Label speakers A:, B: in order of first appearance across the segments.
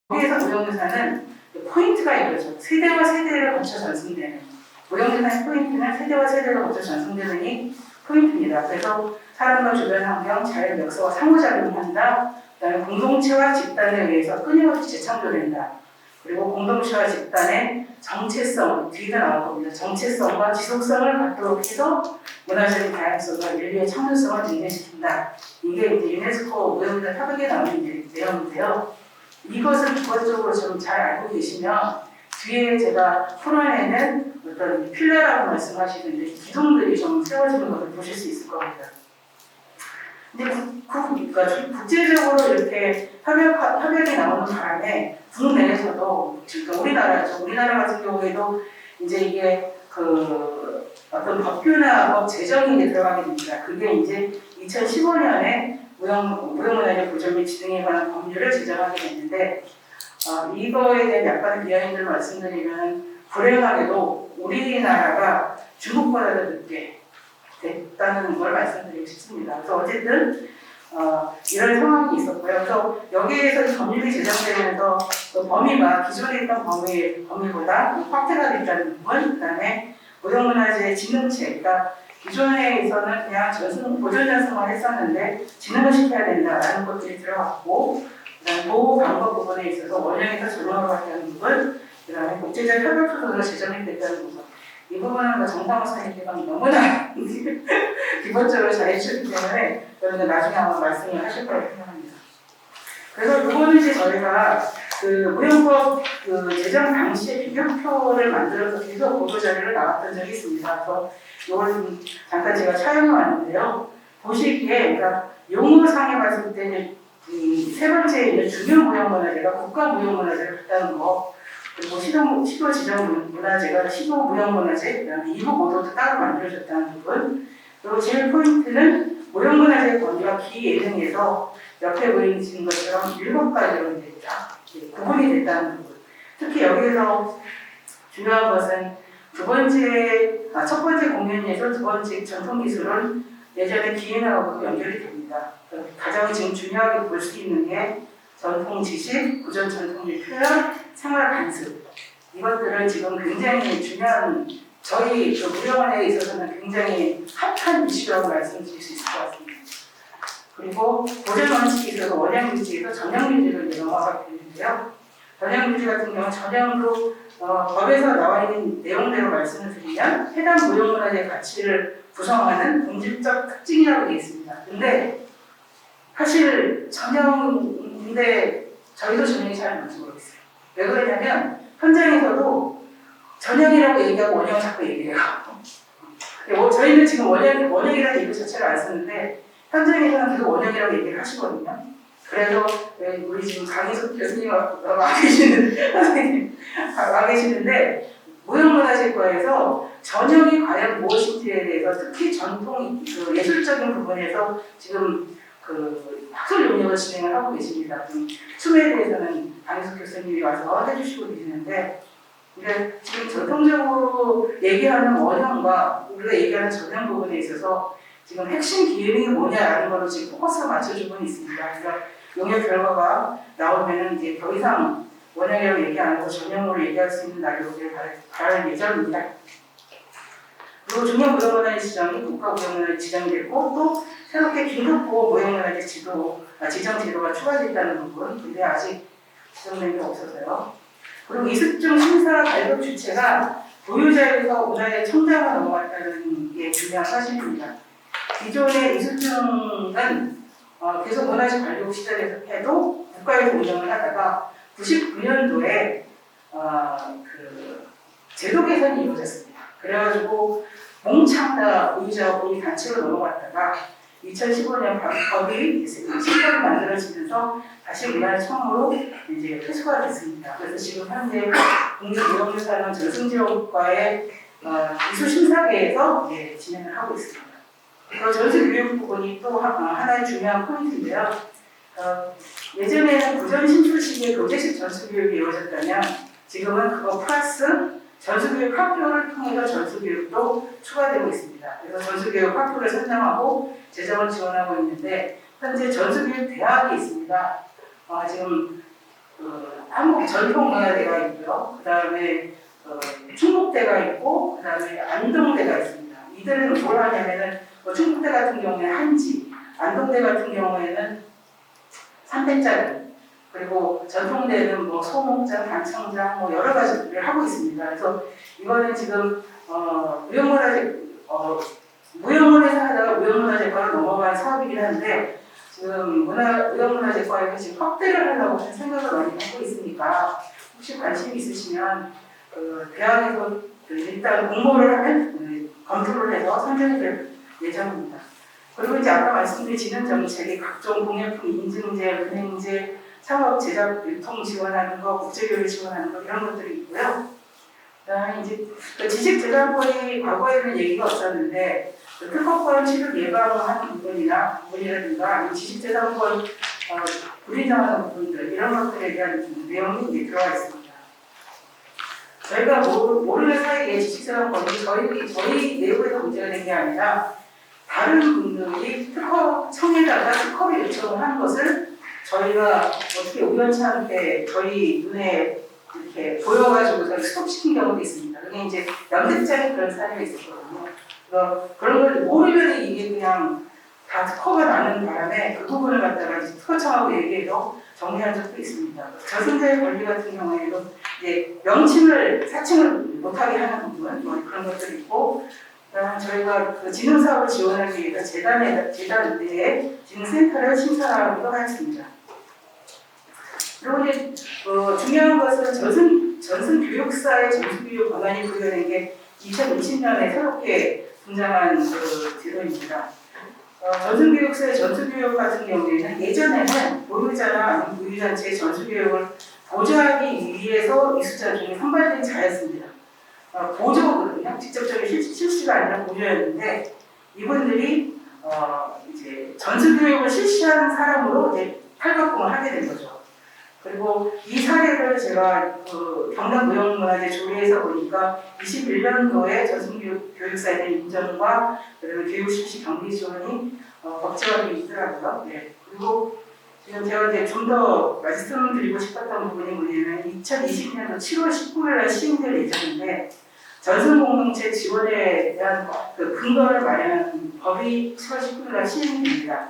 A: 거기에서 무형유산은 포인트가 이거죠. 세대와 세대를 거쳐 전승되는. 무형유산의 포인트는 세대와 세대를 거쳐 전승되는이 포인트입니다. 그래서 사람과 주변 환경, 자연 역사와 상호작용한다. 그다음에 공동체와 집단에 의해서 끊임없이 재창조된다. 그리고 공동체와 집단의 정체성, 뒤에도 나올 겁니다. 정체성과 지속성을 갖도록 해서 문화적인 다양성과 인류의 창조성을 증진시킨다. 이게 이제 유네스코 무형유산 협약에 나오는 내용인데요. 이것을 기본적으로 좀 잘 알고 계시면 뒤에 제가 풀어내는 어떤 필러라고 말씀하시는데 기둥들이 좀 세워지는 것을 보실 수 있을 겁니다. 근데 그러니까 국제적으로 이렇게 협약이 나오는 바람에 국내에서도 지금 우리나라 같은 경우에도 이제 이게 그 어떤 법규나 법 제정이 들어가게 됩니다. 그게 이제 2015년에 무형문화재 보존 및 지능에 관한 법률을 제정하게 됐는데 이거에 대한 약간의 비하인드를 말씀드리면 불행하게도 우리나라가 중국보다도 늦게 됐다는 걸 말씀드리고 싶습니다. 그래서 어쨌든 이런 상황이 있었고요. 그래서 여기에서 법률이 제정되면서 범위가 기존에 있던 범위보다 확대가 됐다는 부분, 그다음에 무형문화재 진흥체, 그러니까 기존에서는 그냥 보존 전승만 했었는데 진흥을 시켜야 된다라는 것들이 들어갔고, 그다음에 보호 방법 부분에 있어서 원형에서 전형으로 갔다는 부분, 그다음에 국제적 협약 소송으로 제정이 됐다는 부분. 이 부분은 정상호 선생님께서 너무나 기본적으로 잘해주셨기 때문에 저는 나중에 한번 말씀을 하실 거라고 생각합니다. 그래서 이거는 이제 저희가 그 무형법 제정 당시에 비교표를 만들어서 계속 보도 자료를 나왔던 적이 있습니다. 그래서 이걸 잠깐 제가 촬영해 왔는데요. 보시기에 그러니까 용어상에 봤을 때 세 번째 있는 중요 무형문화재가 국가 무형문화재를 갖다는 거, 그리고 시도 지정 문화재가 시도 무형문화재, 그다음에 이후 모도도 따로 만들어졌다는 부분, 그리고 제일 포인트는 무형문화재 범위가 기예능에서 옆에 보이는 것처럼 7가지로 됐다, 구분이 됐다는 부분. 특히 여기서 중요한 것은 첫 번째 공연예술, 두 번째 전통미술은 예전에 기예능하고도 연결이 됩니다. 가장 지금 중요하게 볼 수 있는 게 전통 지식, 구전 전통의 표현, 생활 관습. 이것들은 지금 굉장히 중요한, 저희 무형원에 있어서는 굉장히 핫한 이슈라고 말씀드릴 수 있을 것 같습니다. 그리고 보존 원칙에 있어서 원형 유지에서 전형 유지로 넘어가게 되는데요. 전형 유지 같은 경우는 전형도 법에서 나와 있는 내용대로 말씀을 드리면 해당 무형문화재 가치를 구성하는 공직적 특징이라고 되어 있습니다. 근데 사실 전형인데 저희도 전형이 잘 뭔지 모르겠어요. 왜 그러냐면 현장에서도 전형이라고 얘기하고 원형을 자꾸 얘기해요. 저희는 지금 원형이라는 얘기 자체를 안 쓰는데 현장에서는 계속 원형이라고 얘기를 하시거든요. 그래서 우리 지금 강희석 교수님 와 계시는데 무형문화재과에서 전형이 과연 무엇인지에 대해서 특히 전통 예술적인 부분에서 지금 학술 용역을 진행을 하고 계십니다. 춤에 대해서는 강희석 교수님이 와서 해주시고 계시는데, 지금 전통적으로 얘기하는 원형과 우리가 얘기하는 전형 부분에 있어서 지금 핵심 기능이 뭐냐라는 걸로 지금 포커스를 맞춰주고 있습니다. 그래서 용역 결과가 나오면은 이제 더 이상 원형이라고 얘기 안 하고 전형으로 얘기할 수 있는 날이 오길 바랄 예정입니다. 그리고 중요 무형문화재 지정이 국가 무형문화재 지정이 됐고, 또 새롭게 긴급보호 무형문화재 지정 제도가 추가됐다는 부분, 근데 아직 지정된 게 없어서요. 그리고 이습중 심사 발급 주체가 보유자에서 문화재 청자가 넘어갔다는 게 중요한 사실입니다. 기존의 이습중은 계속 문화재 발급 시절에서 해도 국가에서 운영을 하다가 99년도에 제도 개선이 이루어졌습니다. 그래가지고 몽창다 보유자가 보유 단체로 넘어갔다가 2015년 법이 신법이 만들어지면서 다시 문화재청으로 이제 회수가 됐습니다. 그래서 지금 현재 국립무형유산은 전승지원과의 이수심사계에서 진행을 하고 있습니다. 전수교육 부분이 또 하나의 중요한 포인트인데요. 예전에는 구전 신출 시기에 교재식 전수교육이 이루어졌다면 지금은 그거 플러스 전수교육 학교를 통해서 전수교육도 추가되고 있습니다. 그래서 전수교육 학교를 선정하고 재정을 지원하고 있는데 현재 전수교육 대학이 있습니다. 지금 한국 전통문화대가 있고요. 그 다음에 충북대가 있고, 그 다음에 안동대가 있습니다. 이들은 뭘 하냐면은 충북대 같은 경우에는 한지, 안동대 같은 경우에는 삼대짜리, 그리고 전통대는 소목장, 단청장 여러 가지를 하고 있습니다. 그래서 이거는 지금 무형문화에서 하다가 무형문화재과로 넘어간 사업이긴 한데 지금 무형문화재과에서 지금 확대를 하려고 생각을 많이 하고 있으니까 혹시 관심 있으시면 대학에서 일단 공모를 하면 검토를 해서 선정이 될 예정입니다. 그리고 이제 아까 말씀드린 진흥정책이 각종 공예품 인증제, 은행제, 창업 제작 유통 지원하는 거, 국제교육 지원하는 거 이런 것들이 있고요. 그다음에 이제 지식재산권이 과거에는 얘기가 없었는데 특허권 취득 예방하는 부분이라든가 지식재산권 불인정하는 부분들 이런 것들에 대한 내용이 이제 들어가 있습니다. 저희가 모르는 사이에 지식재산권이 저희 내부에서 문제가 된 게 아니라 다른 분들이 특허청에다가 특허를 요청을 하는 것을 저희가 어떻게 우연치 않게 저희 눈에 이렇게 보여가지고 저희 스톱시킨 경우도 있습니다. 그게 이제 연극장에 그런 사례가 있었거든요. 그런 걸 모르면 이게 그냥 다 특허가 나는 바람에 그 부분을 갖다가 특허청하고 얘기해서 정리한 적도 있습니다. 저승자의 권리 같은 경우에는 이제 명칭을 사칭을 못하게 하는 부분 그런 것들이 있고, 저희가 그 지능 사업을 지원하기 위해서 재단 내에 지능센터를 신설하기도 하였습니다. 그리고 이제 중요한 것은 전승교육사의 전수교육 권한이 부여된 게 2020년에 새롭게 등장한 제도입니다. 전승교육사의 전수교육 같은 경우에는 예전에는 보유자나 보유단체의 전수교육을 보조하기 위해서 이수자 중에 선발된 자였습니다. 보조거든요. 직접적인 실시가 아니라 보조였는데 이분들이 이제 전수교육을 실시하는 사람으로 이제 탈바꿈을 하게 된 거죠. 그리고 이 사례를 제가 경남무형문화재 조례에서 보니까 21년도에 전수교육사에 대한 인정과 그리고 교육실시 경비 지원이 법제화되어 있더라고요. 네. 그리고 지금 제가 이제 좀 더 말씀드리고 싶었던 부분이 뭐냐면 2020년도 7월 19일에 시행될 예정인데 전승공동체 지원에 대한 그 근거를 마련한 법이 7월 19일에 시행됩니다.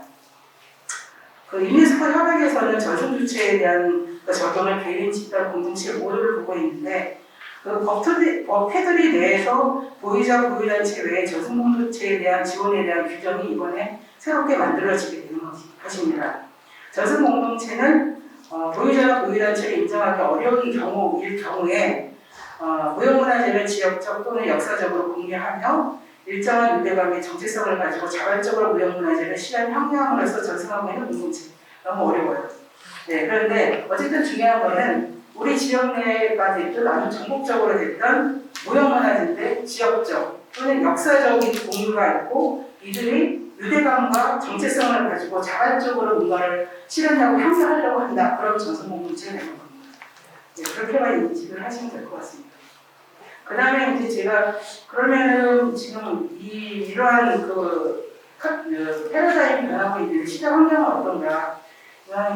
A: 유네스코 협약에서는 전승주체에 대한 적용을 개인, 집단, 공동체 모두를 보고 있는데 법 테두리 내에서 보유자, 보유단체 외에 전승공동체에 대한 지원에 대한 규정이 이번에 새롭게 만들어지게 되는 것입니다. 전승공동체는 보유자나 보유단체를 인정하기 어려운 경우에 무형문화재를 지역적 또는 역사적으로 공유하며 일정한 유대감의 정체성을 가지고 자발적으로 무형문화재를 실현함으로써 전승하고 있는 공동체. 너무 어려워요. 네, 그런데 어쨌든 중요한 거는 우리 지역 내가 됐든 아니면 전국적으로 됐든 무형문화재인데 지역적 또는 역사적인 공유가 있고 이들이 유대감과 정체성을 가지고 자발적으로 뭔가를 실현하고 향유하려고 한다. 그럼 전승공동체가 되는 겁니다. 네, 그렇게만 인식을 하시면 될 것 같습니다. 그 다음에 이제 제가 그러면은 지금 이러한 패러다임이 변하고 있는 시대 환경은 어떤가?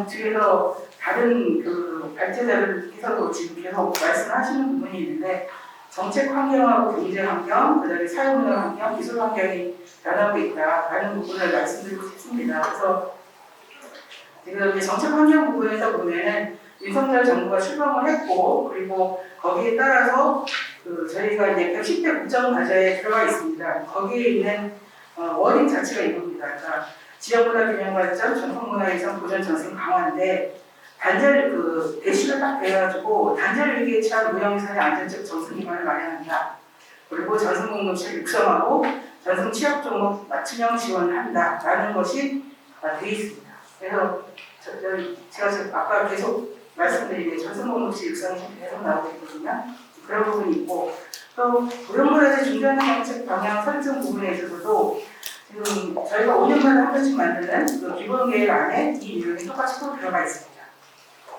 A: 뒤에서 다른 발제자들께서도 지금 계속 말씀하시는 부분이 있는데 정책 환경하고 경제 환경, 그다음에 사회문화 환경, 기술 환경이 변하고 있다라는 부분을 말씀드리고 싶습니다. 그래서 지금 정책 환경 부분에서 보면은 윤석열 정부가 출범을 했고 그리고 거기에 따라서 저희가 이제 110대 국정과제에 들어가 있습니다. 거기에 있는 워딩 자체가 이겁니다. 그러니까 지역문화 균형 발전, 전통문화 이상 보전 전승 강화인데 대시를 딱 대가지고 단절 위기에 처한 무형유산의 안전적 전승 기반을 마련한다. 그리고 전승 공동체를 육성하고 전승 취약 종목 맞춤형 지원한다라는 것이 되어 있습니다. 그래서 제가 아까 계속 말씀드린 게 전승 공동체 육성이 계속 나오고 있거든요. 그런 부분이 있고 또 무형문화재 중요한 정책 방향 설정 부분에 있어서도 지금 저희가 5년마다 한 번씩 만드는 기본 계획 안에 이 내용이 똑같이 또 들어가 있습니다.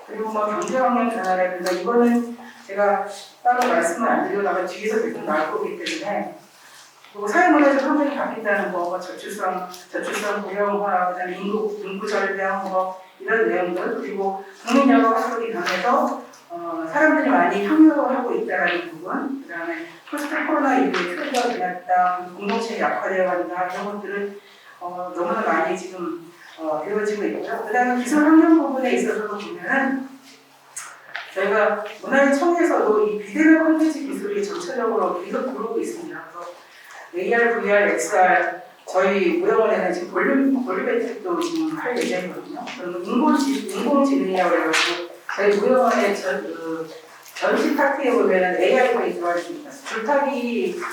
A: 그리고 경제 방향 변화라든가 이거는 제가 따로 말씀을 안 드리다가 뒤에서 계속 나올 거기 때문에 그리고 사회문화적 환경이 바뀐다는 거, 뭐 저출산 고령화, 그다음에 인구 절벽, 뭐 이런 내용들, 그리고 국민여가 활동이 강해서 사람들이 많이 참여하고 있다는 부분, 그다음에 포스트 코로나 이후에 트렌드가 변했다, 공동체의 약화되어 간다, 이런 것들은 너무나 많이 지금 되어지고 있고요. 그다음에 기술 환경 부분에 있어서도 보면은 저희가 문화청에서도 이 비대면 콘텐츠 기술이 전체적으로 계속 들어오고 있습니다. 그래서 AR, VR, XR 저희 무형원에는 지금 볼륨 혜택도 지금 할 예정이거든요. 그러면 인공지능이라고 해가지고 저희 무형원의 전시 파트에 보면 AI가 들어가 있습니다. 줄타기가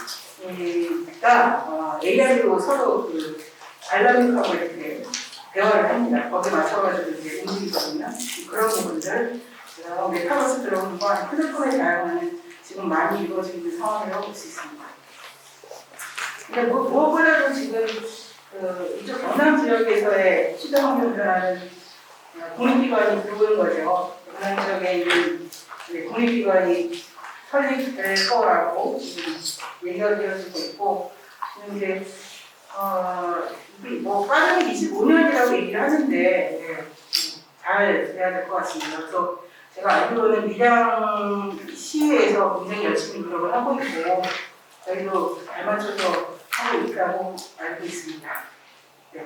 A: AI로 서로 알람하고 이렇게 대화를 합니다. 거기에 맞춰가지고 이제 움직이거든요. 그런 부분들, 메타버스 들어오는 거 휴대폰에 다양한 지금 많이 이루어지고 있는 상황이라고 볼 수 있습니다. 근데 무엇보다도 지금 이쪽 경남 지역에서의 시장환경 변화는 국립기관이 들어오는 거죠. 경남 지역에 있는 국립기관이 설립될 거라고 지금 얘기가 되어지고 있고, 이제 뭐 빠르면 25년이라고 얘기를 하는데 잘 돼야 될 것 같습니다. 그래서 제가 알기로는 밀양시에서 굉장히 열심히 노력을 하고 있고 저희도 잘 맞춰서 하고 있다고 알고 있습니다. 네.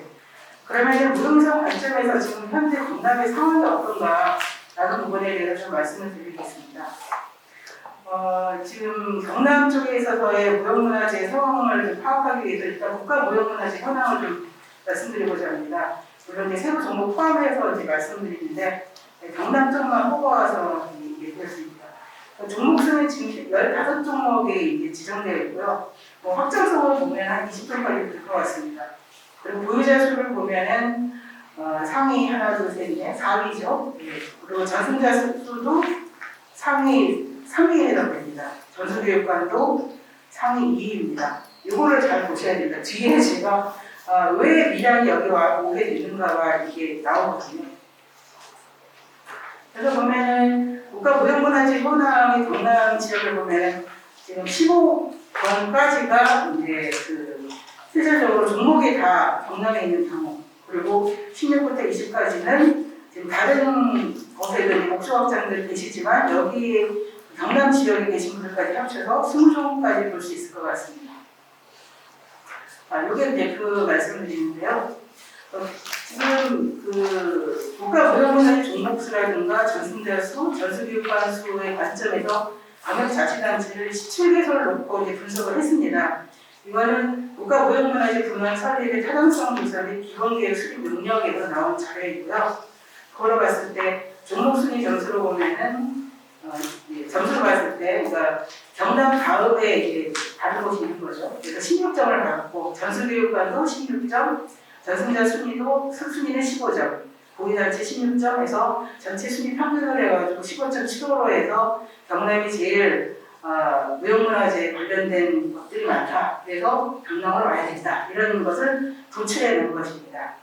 A: 그러면 무용성 관점에서 지금 현재 경남의 상황이 어떤가라는 부분에 대해서 좀 말씀을 드리겠습니다. 지금 경남 쪽에 있어서의 무형문화재 상황을 파악하기 위해서 일단 국가무형문화재 현황을 좀 말씀드리고자 합니다. 물론 이제 세부 정보 포함해서 이제 말씀드리는데 경남 쪽만 뽑아와서 얘기했습니다. 종목수는 지금 15종목에 이제 지정되어 있고요. 확장성을 보면 한 20종까지 될 것 같습니다. 그리고 보유자 수를 보면은 상위 하나, 둘, 셋, 넷, 4위죠. 예. 그리고 전승자 수도 상위 3위에 해당됩니다. 전수교육관도 상위 2위입니다. 이거를 잘 보셔야 됩니다. 뒤에 제가 왜 밀양이 여기 오게 되는가가 이게 나오거든요. 그래서 보면은 국가무형문화재 현황의 경남 지역을 보면은 지금 15번까지가 이제 실질적으로 종목이 다 경남에 있는 경우, 그리고 16부터 20까지는 지금 다른 곳에도 목조 확장들 계시지만 여기 경남 지역에 계신 분들까지 합쳐서 20종까지 볼 수 있을 것 같습니다. 이게 이제 말씀을 드리는데요. 지금 국가무형문화재 종목수라든가 전승자 수, 전수교육관 수의 관점에서 광역자치단체를 17개소를 놓고 이제 분석을 했습니다. 이거는 국가무형문화재 분원 설립의 타당성 조사 및 기본계획 수립 능력에서 나온 자료이고요. 그걸로 봤을 때 종목순위 점수로 보면은 점수를 봤을 때 그러니까 경남 다음에 이제 다른 곳이 있는 거죠. 그래서 16점을 받았고 전수교육관도 16점, 전승자 순위도 순위는 15점, 보유단체 16점에서 전체 순위 평균을 해가지고 15.75로 해서 경남이 제일 무형문화재에 관련된 것들이 많다. 그래서 경남으로 와야 된다. 이런 것을 도출해낸 것입니다.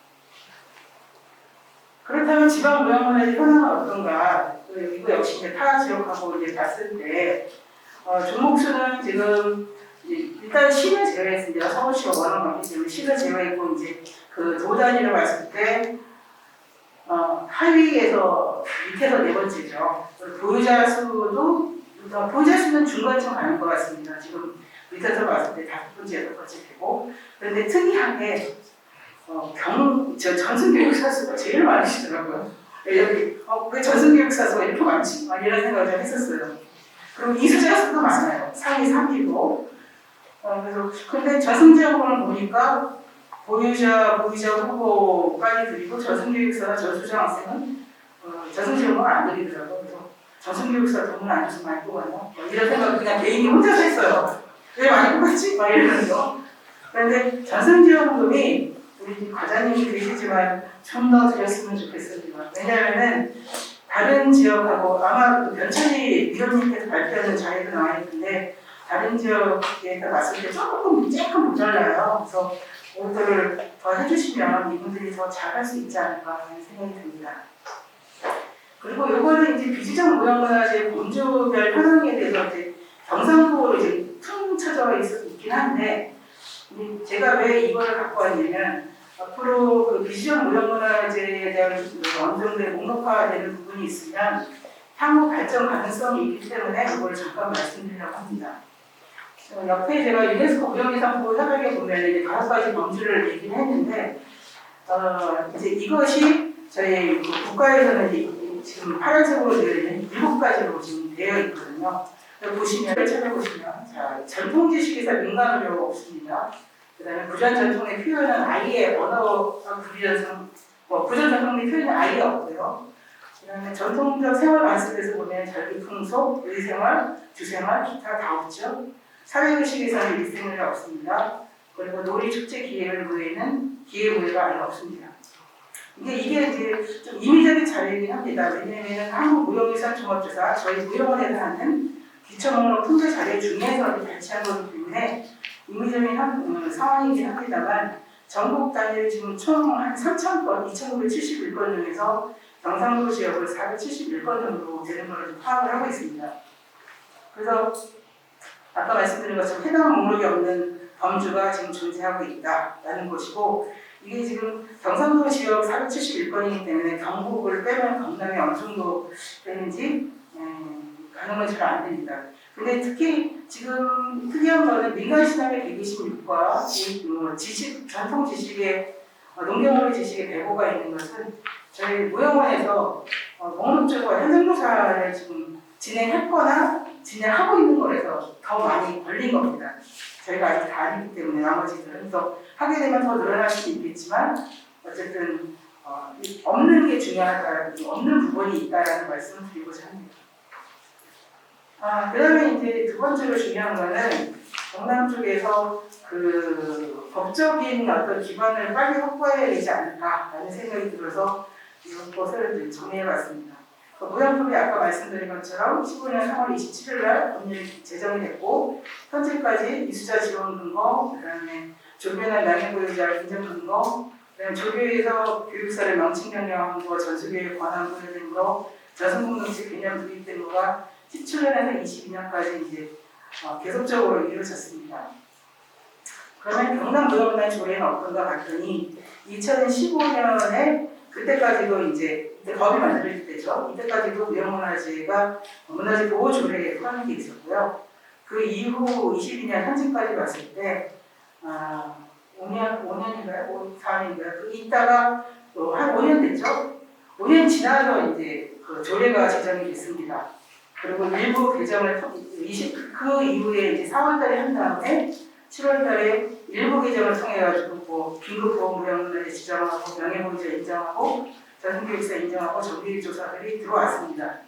A: 그렇다면 지방 무형문화재 현황은 어떤가? 이거 역시 이제 타 지역하고 이제 봤을 때 종목수는 지금 일단 시를 제외했습니다. 서울시가 워낙 많기 때문에 시를 제외했고 이제 도 단위로 봤을 때 하위에서 밑에서 네 번째죠. 보유자 수도 보유자 수는 중간쯤 가는 것 같습니다. 지금 밑에서 봤을 때 다섯 번째, 여섯 번째 되고, 그런데 특이하게 전승교육사 수가 제일 많으시더라고요. 여기 왜 전승교육사 수가 이렇게 많지? 이런 생각을 좀 했었어요. 그리고 이수자 수도 많아요. 상위 3위고. 그래서 근데 전승지역으로는 보니까 보유자 후보까지 드리고 전승교육사나 전수장 학생은 전승지역은 안 드리더라고요. 그래서 전승교육사 돈을 안 줘서 많이 뽑았나? 이런 생각을 그냥 개인이 혼자서 했어요. 왜 많이 뽑았지? 이러면서. 그런데 전승지원금이 우리 과장님이 계시지만 좀 더 드렸으면 좋겠습니다. 왜냐하면은 다른 지역하고 아마 변천이 위원님께서 발표하는 자료도 나와 있는데 다른 지역에서 봤을 때 조금 모자라요. 그래서 오더를 더 해주시면 이분들이 더 잘할 수 있지 않을까 하는 생각이 듭니다. 그리고 이거는 이제 비지정 무형문화재 범주별 현황에 대해서 이제 경상도로 이제 퉁 쳐져 있긴 한데 제가 왜 이거를 갖고 왔냐면 앞으로 그 비주얼 무형문화재에 대한 어느 정도의 목록화되는 부분이 있으면 향후 발전 가능성이 있기 때문에 이걸 잠깐 말씀드리려고 합니다. 옆에 제가 유네스코 무형유산보호 협약에 보면 이제 5가지 범주를 얘기를 했는데 이제 이것이 저희 국가에서는 지금 파란색으로 되어 있는 7가지로 지금 되어 있거든요. 보시면 찾아보시면 자, 전통 지식에서 민간 의료가 없습니다. 그다음에 부전 전통의 표현은 아예 언어가 부전 전통의 표현은 아예 없고요. 그다음에 전통적 생활 관습에서 보면 절기 풍속, 의생활, 주생활, 기타 다 없죠. 사회의식에서는 일생활이 없습니다. 그리고 놀이 축제 기획무예는 기획무예가 아예 없습니다. 이게 이제 좀 임의적인 자료이긴 합니다. 왜냐하면 한국무형유산 종합조사 저희 무형원에서 하는 기초목록 통계 자료 중에서 발췌한 거기 때문에 임의적인 상황이긴 합니다만 전국 단위로 지금 총 한 3,000건, 2,971건 중에서 경상도 지역을 471건 정도 되는 걸로 파악을 하고 있습니다. 그래서 아까 말씀드린 것처럼 해당 목록이 없는 범주가 지금 존재하고 있다라는 것이고 이게 지금 경상도 지역 471건이기 때문에 경북을 빼면 경남이 어느 정도 되는지 가늠은 잘 안 됩니다. 근데 특히 지금 특이한 거는 민간신앙의 126과 지식, 전통 지식의 농경원의 지식의 배고가 있는 것은 저희 무형원에서 목록적으로 현장조사를 지금 진행했거나 진행하고 있는 거라서 더 많이 걸린 겁니다. 저희가 아직 다 아니기 때문에 나머지들은 그래서 하게 되면 더 늘어날 수 있겠지만 어쨌든 없는 게 중요하다, 없는 부분이 있다라는 말씀을 드리고자 합니다. 그 다음에 이제 두 번째로 중요한 거는 경남 쪽에서 그 법적인 어떤 기반을 빨리 확보해야 되지 않을까라는 생각이 들어서 이것을 정리해봤습니다. 무형법이 아까 말씀드린 것처럼 15년 3월 27일 날 법률이 제정이 됐고 현재까지 이수자 지원 근거, 그다음에 조변한 명예보유자 인정 근거, 그다음에 조교에서 교육사를 명칭 변경한 거, 전수교육 권한 부여된 거, 저승공동체 개념 도입된 거가 17년에서 22년까지 이제 계속적으로 이루어졌습니다. 그러면 경남 무형문화 조례는 어떤가 봤더니 2015년에 그때까지도 이제 법이 만들어질 때죠. 이때까지도 무형문화재가 문화재 보호 조례에 포함이 돼 있었고요. 그 이후 22년 현재까지 봤을 때 5년인가요? 4년인가요? 이따가 또 한 5년 됐죠. 5년 지나서 이제 그 조례가 제정이 됐습니다. 그리고 일부 개정을 그 이후에 이제 4월달에 한 다음에 7월달에 일부 개정을 통해 가지고 뭐 긴급보호무형문화재 지정하고 명예보유자 인정하고 전승교육사 인정하고 정비조사들이 들어왔습니다.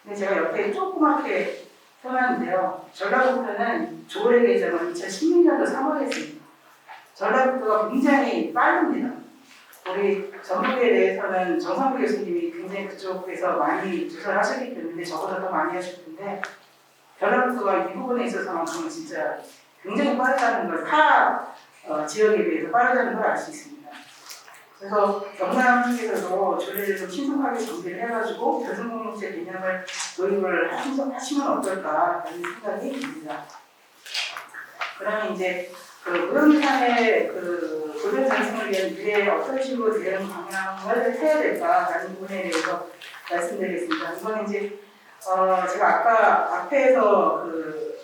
A: 근데 제가 옆에 조그맣게 써놨는데요. 전라북도는 조례 개정을 2016년도 3월에 했습니다. 전라북도가 굉장히 빠릅니다. 우리 전북에 대해서는 정상부 교수님이 굉장히 그쪽에서 많이 조사를 하셨기 때문에 저보다 더 많이 하실 텐데 전라북도가 이 부분에 있어서만큼은 진짜 굉장히 빠르다는 걸 타 지역에 비해서 빠르다는 걸 알 수 있습니다. 그래서 경남 쪽에서도 조례를 좀 신속하게 정비를 해가지고 결승공동체 개념을 도입을 하시면 어떨까라는 생각이 듭니다. 그러면 이제 그 무형유산의 그 보존 장승을 위한 미래에 어떤 식으로 대응 방향을 해야 될까라는 부분에 대해서 말씀드리겠습니다. 이건 이제 제가 아까 앞에서 그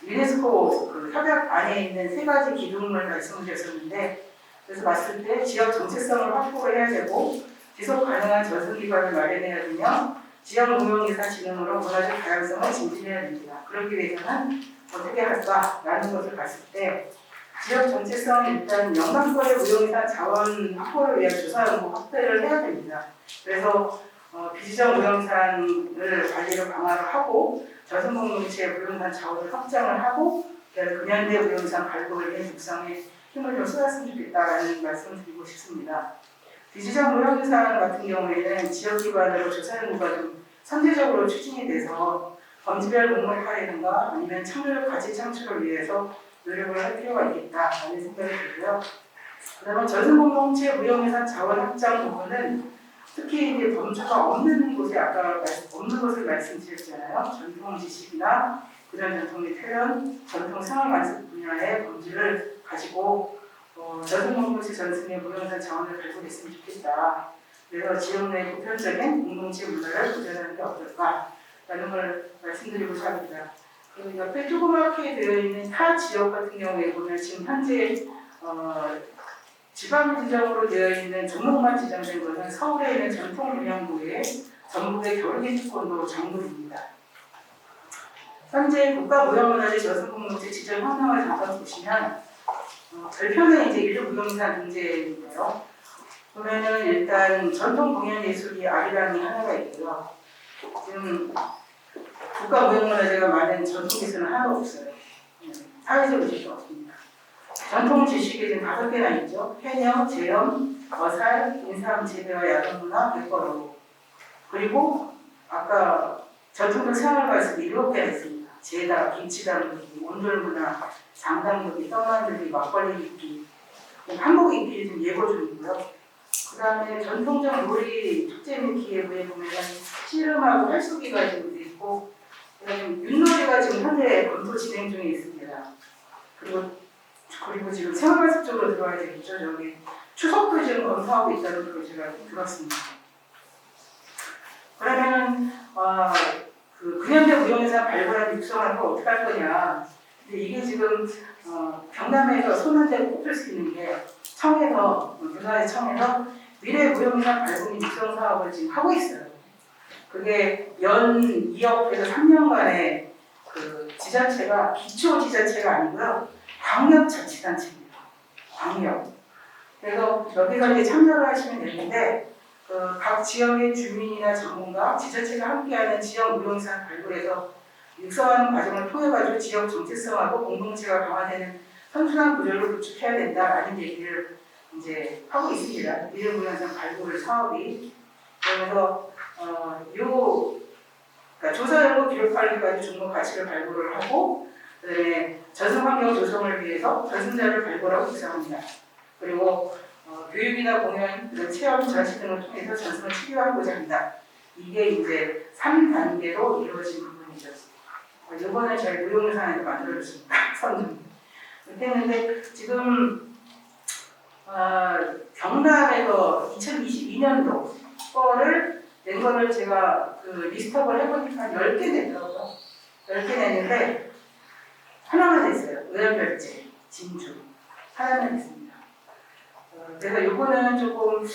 A: 유네스코 그 협약 안에 있는 3가지 기둥을 말씀드렸었는데 그래서 봤을 때 지역 정체성을 확보를 해야 되고 지속 가능한 전승 기반을 마련해야 되며 지역 무형유산 진흥으로 문화적 다양성을 증진해야 됩니다. 그러기 위해서는 어떻게 할까라는 것을 봤을 때 지역 정체성은 일단 영남권의 무형유산 자원 확보를 위한 조사 연구 확대를 해야 됩니다. 그래서 비지정 무형유산을 관리를 강화를 하고 저승공동체 무형유산 자원을 확장을 하고 근현대 무형유산 발굴을 위한 육성에 힘을 좀 쏟았으면 좋겠다라는 말씀을 드리고 싶습니다. 비지정 무형유산 같은 경우에는 지역 기반으로 조사 연구가 좀 선제적으로 추진이 돼서 범지별 목록화라든가 아니면 창조적 가치 창출을 위해서 노력을 할 필요가 있겠다라는 생각이 들고요. 그다음에 저승공동체 무형유산 자원 확장 부분은 특히 이제 범주가 없는 곳에 아까 없는 것을 말씀드렸잖아요. 전통 지식이나 그런 전통의 표현, 전통 생활 관습 분야의 범주를 가지고 저승공동체 전승의 무형산 자원을 발굴했으면 좋겠다. 그래서 지역 내 보편적인 공동체 문화를 구현하는 게 어떨까라는 걸 말씀드리고자 합니다. 그 옆에 조그맣게 되어 있는 타 지역 같은 경우에 보면 지금 현재 지방 지정으로 되어 있는 종목만 지정된 것은 서울에 있는 전통문양부의 전북의 겨루기태권도 정물입니다. 현재 국가무형문화재 저승공동체 지정 현황을 잠깐 보시면 별표는 이제 인류무형유산 등재인데요. 보면은 일단 전통 공연 예술이 아리랑이 하나가 있고요. 지금 국가무형문화재가 많은 전통 예술은 하나도 없어요. 사회적 의식도 없습니다. 전통 지식이 지금 5개나 있죠. 해녀, 제염, 어살, 인삼, 재배와 야동문화, 백거로. 그리고 아까 전통적 생활과에서도 7개나 있습니다. 제다, 김치담그기, 온돌문화, 장담그기, 떡만들기, 막걸리 빚기, 한복 입기 좀 예고 중이고요. 그 다음에 전통적 놀이 축제 및 기회부에 보면 씨름하고 활쏘기가 지금 돼 있고, 그다음에 윷놀이가 지금 현재 검토 진행 중에 있습니다. 그리고 지금 생활과습 쪽으로 들어와야 되겠죠. 저기 추석도 지금 검토하고 있다는 걸 제가 들었습니다. 그러면은 그 근현대 무형유산 발굴하고 육성하는 걸 어떻게 할 거냐. 근데 이게 지금 경남에서 손한대로 꼽힐 수 있는 게 청에서 문화재 청에서 미래 무형유산 발굴 및 육성 사업을 지금 하고 있어요. 그게 연 2억에서 3년간의 그 지자체가 기초 지자체가 아니고요. 광역자치단체입니다. 광역. 그래서 여기서 이제 참여를 하시면 되는데 각 지역의 주민이나 전문가, 지자체가 함께하는 지역 무형유산 발굴에서 육성하는 과정을 통해가지고 지역 정체성하고 공동체가 강화되는 선순환 구조를 구축해야 된다라는 얘기를 이제 하고 있습니다. 미래 무형유산 발굴 사업이. 그래서 그러니까 조사 연구 기록 관리까지 종목 가치를 발굴을 하고, 그다음에 저승 환경 조성을 위해서 저승자를 발굴하고 육성합니다. 그리고 교육이나 공연, 체험, 전시 등을 통해서 전승을 치료하고자 합니다. 이게 이제 3단계로 이루어진 부분이죠. 이번에 저희 무형유산에서 만들어줬습니다. 선정. 그렇게 했는데 지금 경남에서 2022년도 거를 낸 거를 제가 그 리스트업을 해보니까 10개 냈더라고요. 10개 냈는데 하나만 냈어요. 의연별제, 진주. 하나만 냈습니다. 그래서 요거는 조금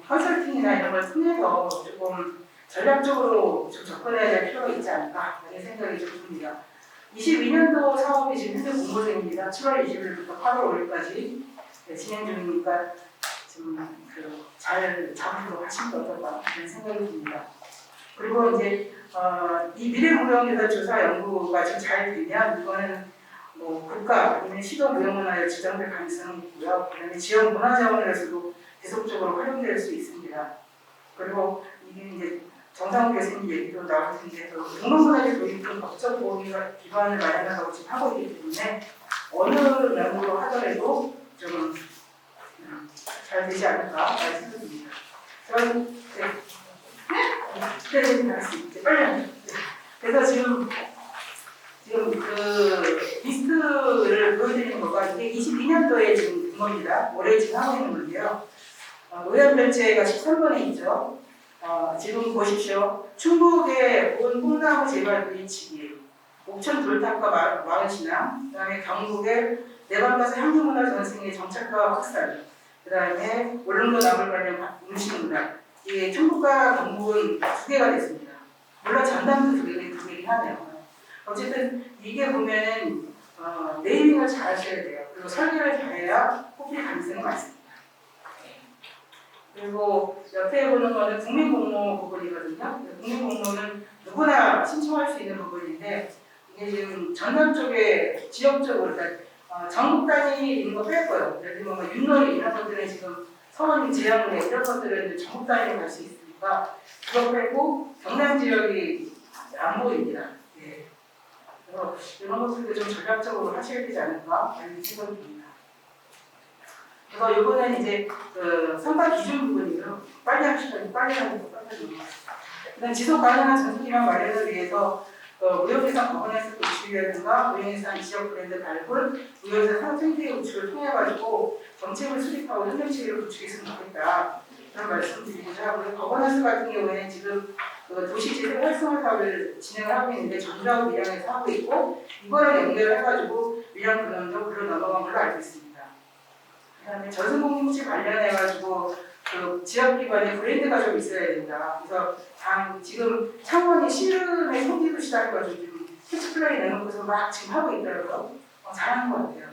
A: 컨설팅이나 이런 걸 통해서 조금 전략적으로 좀 접근해야 될 필요가 있지 않을까 하는 생각이 좀 듭니다. 22년도 사업이 지금 현재 공모 중입니다. 7월 20일부터 8월 5일까지 진행 중이니까 좀 잘 잡도록 하신 게 어떨까 하는 생각이 듭니다. 그리고 이제 이 미래무형유산 조사 연구가 좀 잘 되면 이거는 국가 아니면 시도 무형문화에 지정될 가능성이 있고요. 그다음에 지역 문화자원에서도 계속적으로 활용될 수 있습니다. 그리고 이게 이제 정상욱 교수님 얘기도 나올 텐데 공동문화재 도입 등 법적 보호 기반을 마련하라고 지금 하고 있기 때문에 어느 면으로 하더라도 좀 잘 되지 않을까 생각됩니다. 저는 이제 빨리 하죠. 그래서 지금 그 리스트를 보여드리는 거가 이게 22년도에 지금 된 겁니다. 올해 지금 하고 있는 건데요. 의연별제가 13번에 있죠. 지금 보십시오. 충북의 온 뽕나무 재발 브리치기, 옥천 돌탑과 마을신앙, 그 다음에 경북의 내방가서 향유문화 전승의 정착과 확산, 그 다음에 울릉도 나물 관련 음식문화. 이게 충북과 경북은 2개가 됐습니다. 물론 전남도 2개긴 하네요. 어쨌든 이게 보면은 네이밍을 잘 하셔야 돼요. 그리고 설계를 잘해야 뽑힐 가능성이 많습니다. 그리고 옆에 보는 거는 국민공모 부분이거든요. 국민공모는 누구나 신청할 수 있는 부분인데 이게 지금 전남 쪽에 지역적으로 그러니까 전국 단위 있는 거 뺄 거예요. 예를 들면 윷놀이 이런 것들은 지금 서원 제한문에 이런 것들은 전국 단위로 갈 수 있으니까 그거 빼고 경남 지역이 안 보입니다. 예. 그래서 이런 것들도 좀 전략적으로 하셔야 되지 않을까 하는 생각이 듭니다. 그래서 이거는 이제 선발 기준 부분이요. 빨리 하시면 빨리 하는 거 빨리 합니다. 그다음 지속 가능한 전투기반 마련을 위해서 무형유산 거버넌스 구축이라든가 무형유산 지역 브랜드 발굴, 무형유산 산업 생태계 구축을 통해 가지고 정책을 수립하고 환경 체계를 구축했으면 좋겠다. 그런 말씀드리고자 하고요. 거버넌스 같은 경우에는 지금 도시재생 활성화 사업을 진행을 하고 있는데 전주하고 밀양에서 하고 있고 이거랑 연결해가지고 밀양 근원도 글로 넘어간 걸로 알고 있습니다. 그다음에 저승공동체 관련해가지고 그 지역 기반에 브랜드가 좀 있어야 된다. 그래서 지금 창원이 시름의 성기도시다 해가지고 지금 캐치플레이 내놓고서 막 지금 하고 있더라고요. 잘하는 것 같아요.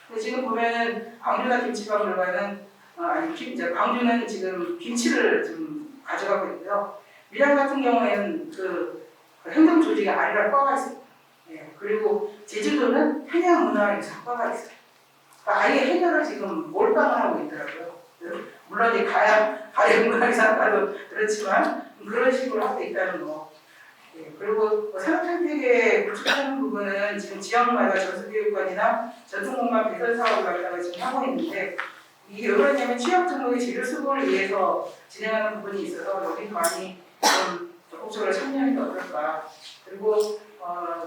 A: 근데 지금 보면은 광주나 김치박물관은 광주는 지금 김치를 좀 가져가고 있고요. 밀양 같은 경우에는 그 행정 조직에 아리랑과가 있어요. 예, 그리고 제주도는 한양문화유산과가 있어요. 그러니까 아예 해결을 지금 몰빵을 하고 있더라고요. 물론 이 가야문화유산과도 그렇지만 그런 식으로 하고 있다는 거. 예, 그리고 산업생태계 구축하는 부분은 지금 지역마다 전수교육관이나 전통문화 개선 사업을 갖다가 지금 하고 있는데 이게 왜 그러냐면 취약 등록의 재료 수급을 위해서 진행하는 부분이 있어서 여기도 많이 좀 적극적으로 참여하는 게 어떨까. 그리고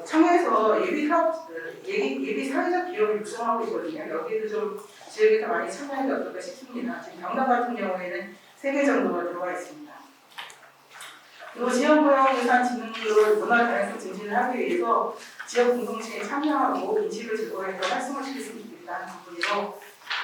A: 청에서 예비 사회적 기업을 육성하고 있거든요. 여기도 좀 지역에서 많이 참여하는 게 어떨까 싶습니다. 지금 경남 같은 경우에는 3개 정도가 들어가 있습니다. 그리고 지역무형유산진흥으로 문화 다양성 증진을 하기 위해서 지역 공동체에 참여하고 인식을 제고해서 활성화시킬 수 있겠다는 부분으로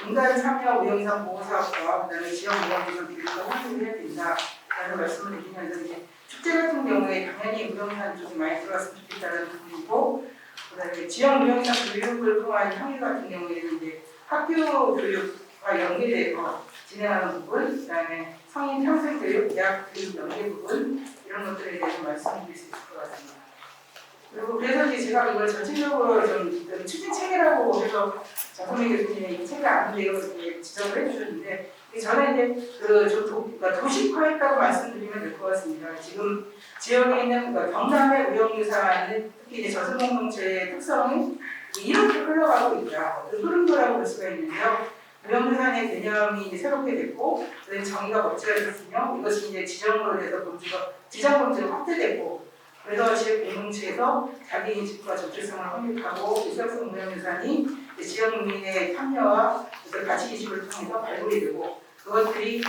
A: 인간 참여 무형유산 보호사업과 그다음에 지역 무형유산 비율과 확대를 해야 된다라는 말씀을 드리면서 이제 축제 같은 경우에 당연히 무형유산 쪽이 많이 들어갔으면 좋겠다는 부분이고 그다음에 지역 무형유산 교육을 통한 형의 같은 경우에는 이제 학교 교육과 연계돼서 진행하는 부분, 그다음에 성인 평생 교육, 대학 교육 연계 부분 이런 것들에 대해서 말씀드릴 수 있을 것 같습니다. 그리고 그래서 이제 제가 이걸 전체적으로 좀 추진 체계라고 해서 정선미 교수님이 이 책을 아는데요 이렇게 지적을 해주셨는데 저는 이제 그러니까 도식화했다고 말씀드리면 될 것 같습니다. 지금 지역에 있는 경남의 무형유산은 특히 이제 저승공동체의 특성이 이렇게 흘러가고 있다. 흐른 거라고 볼 수가 있는데요. 무형유산의 개념이 이제 새롭게 됐고, 정의가 거칠어졌으며 이것이 이제 지정으로 돼서 지정범죄가 확대되고, 그래서 지역 공동체에서 자기 인식과 적절성을 확립하고 일상성 무형유산이 지역민의 참여와 가치인식을 통해서 발굴이 되고 그것들이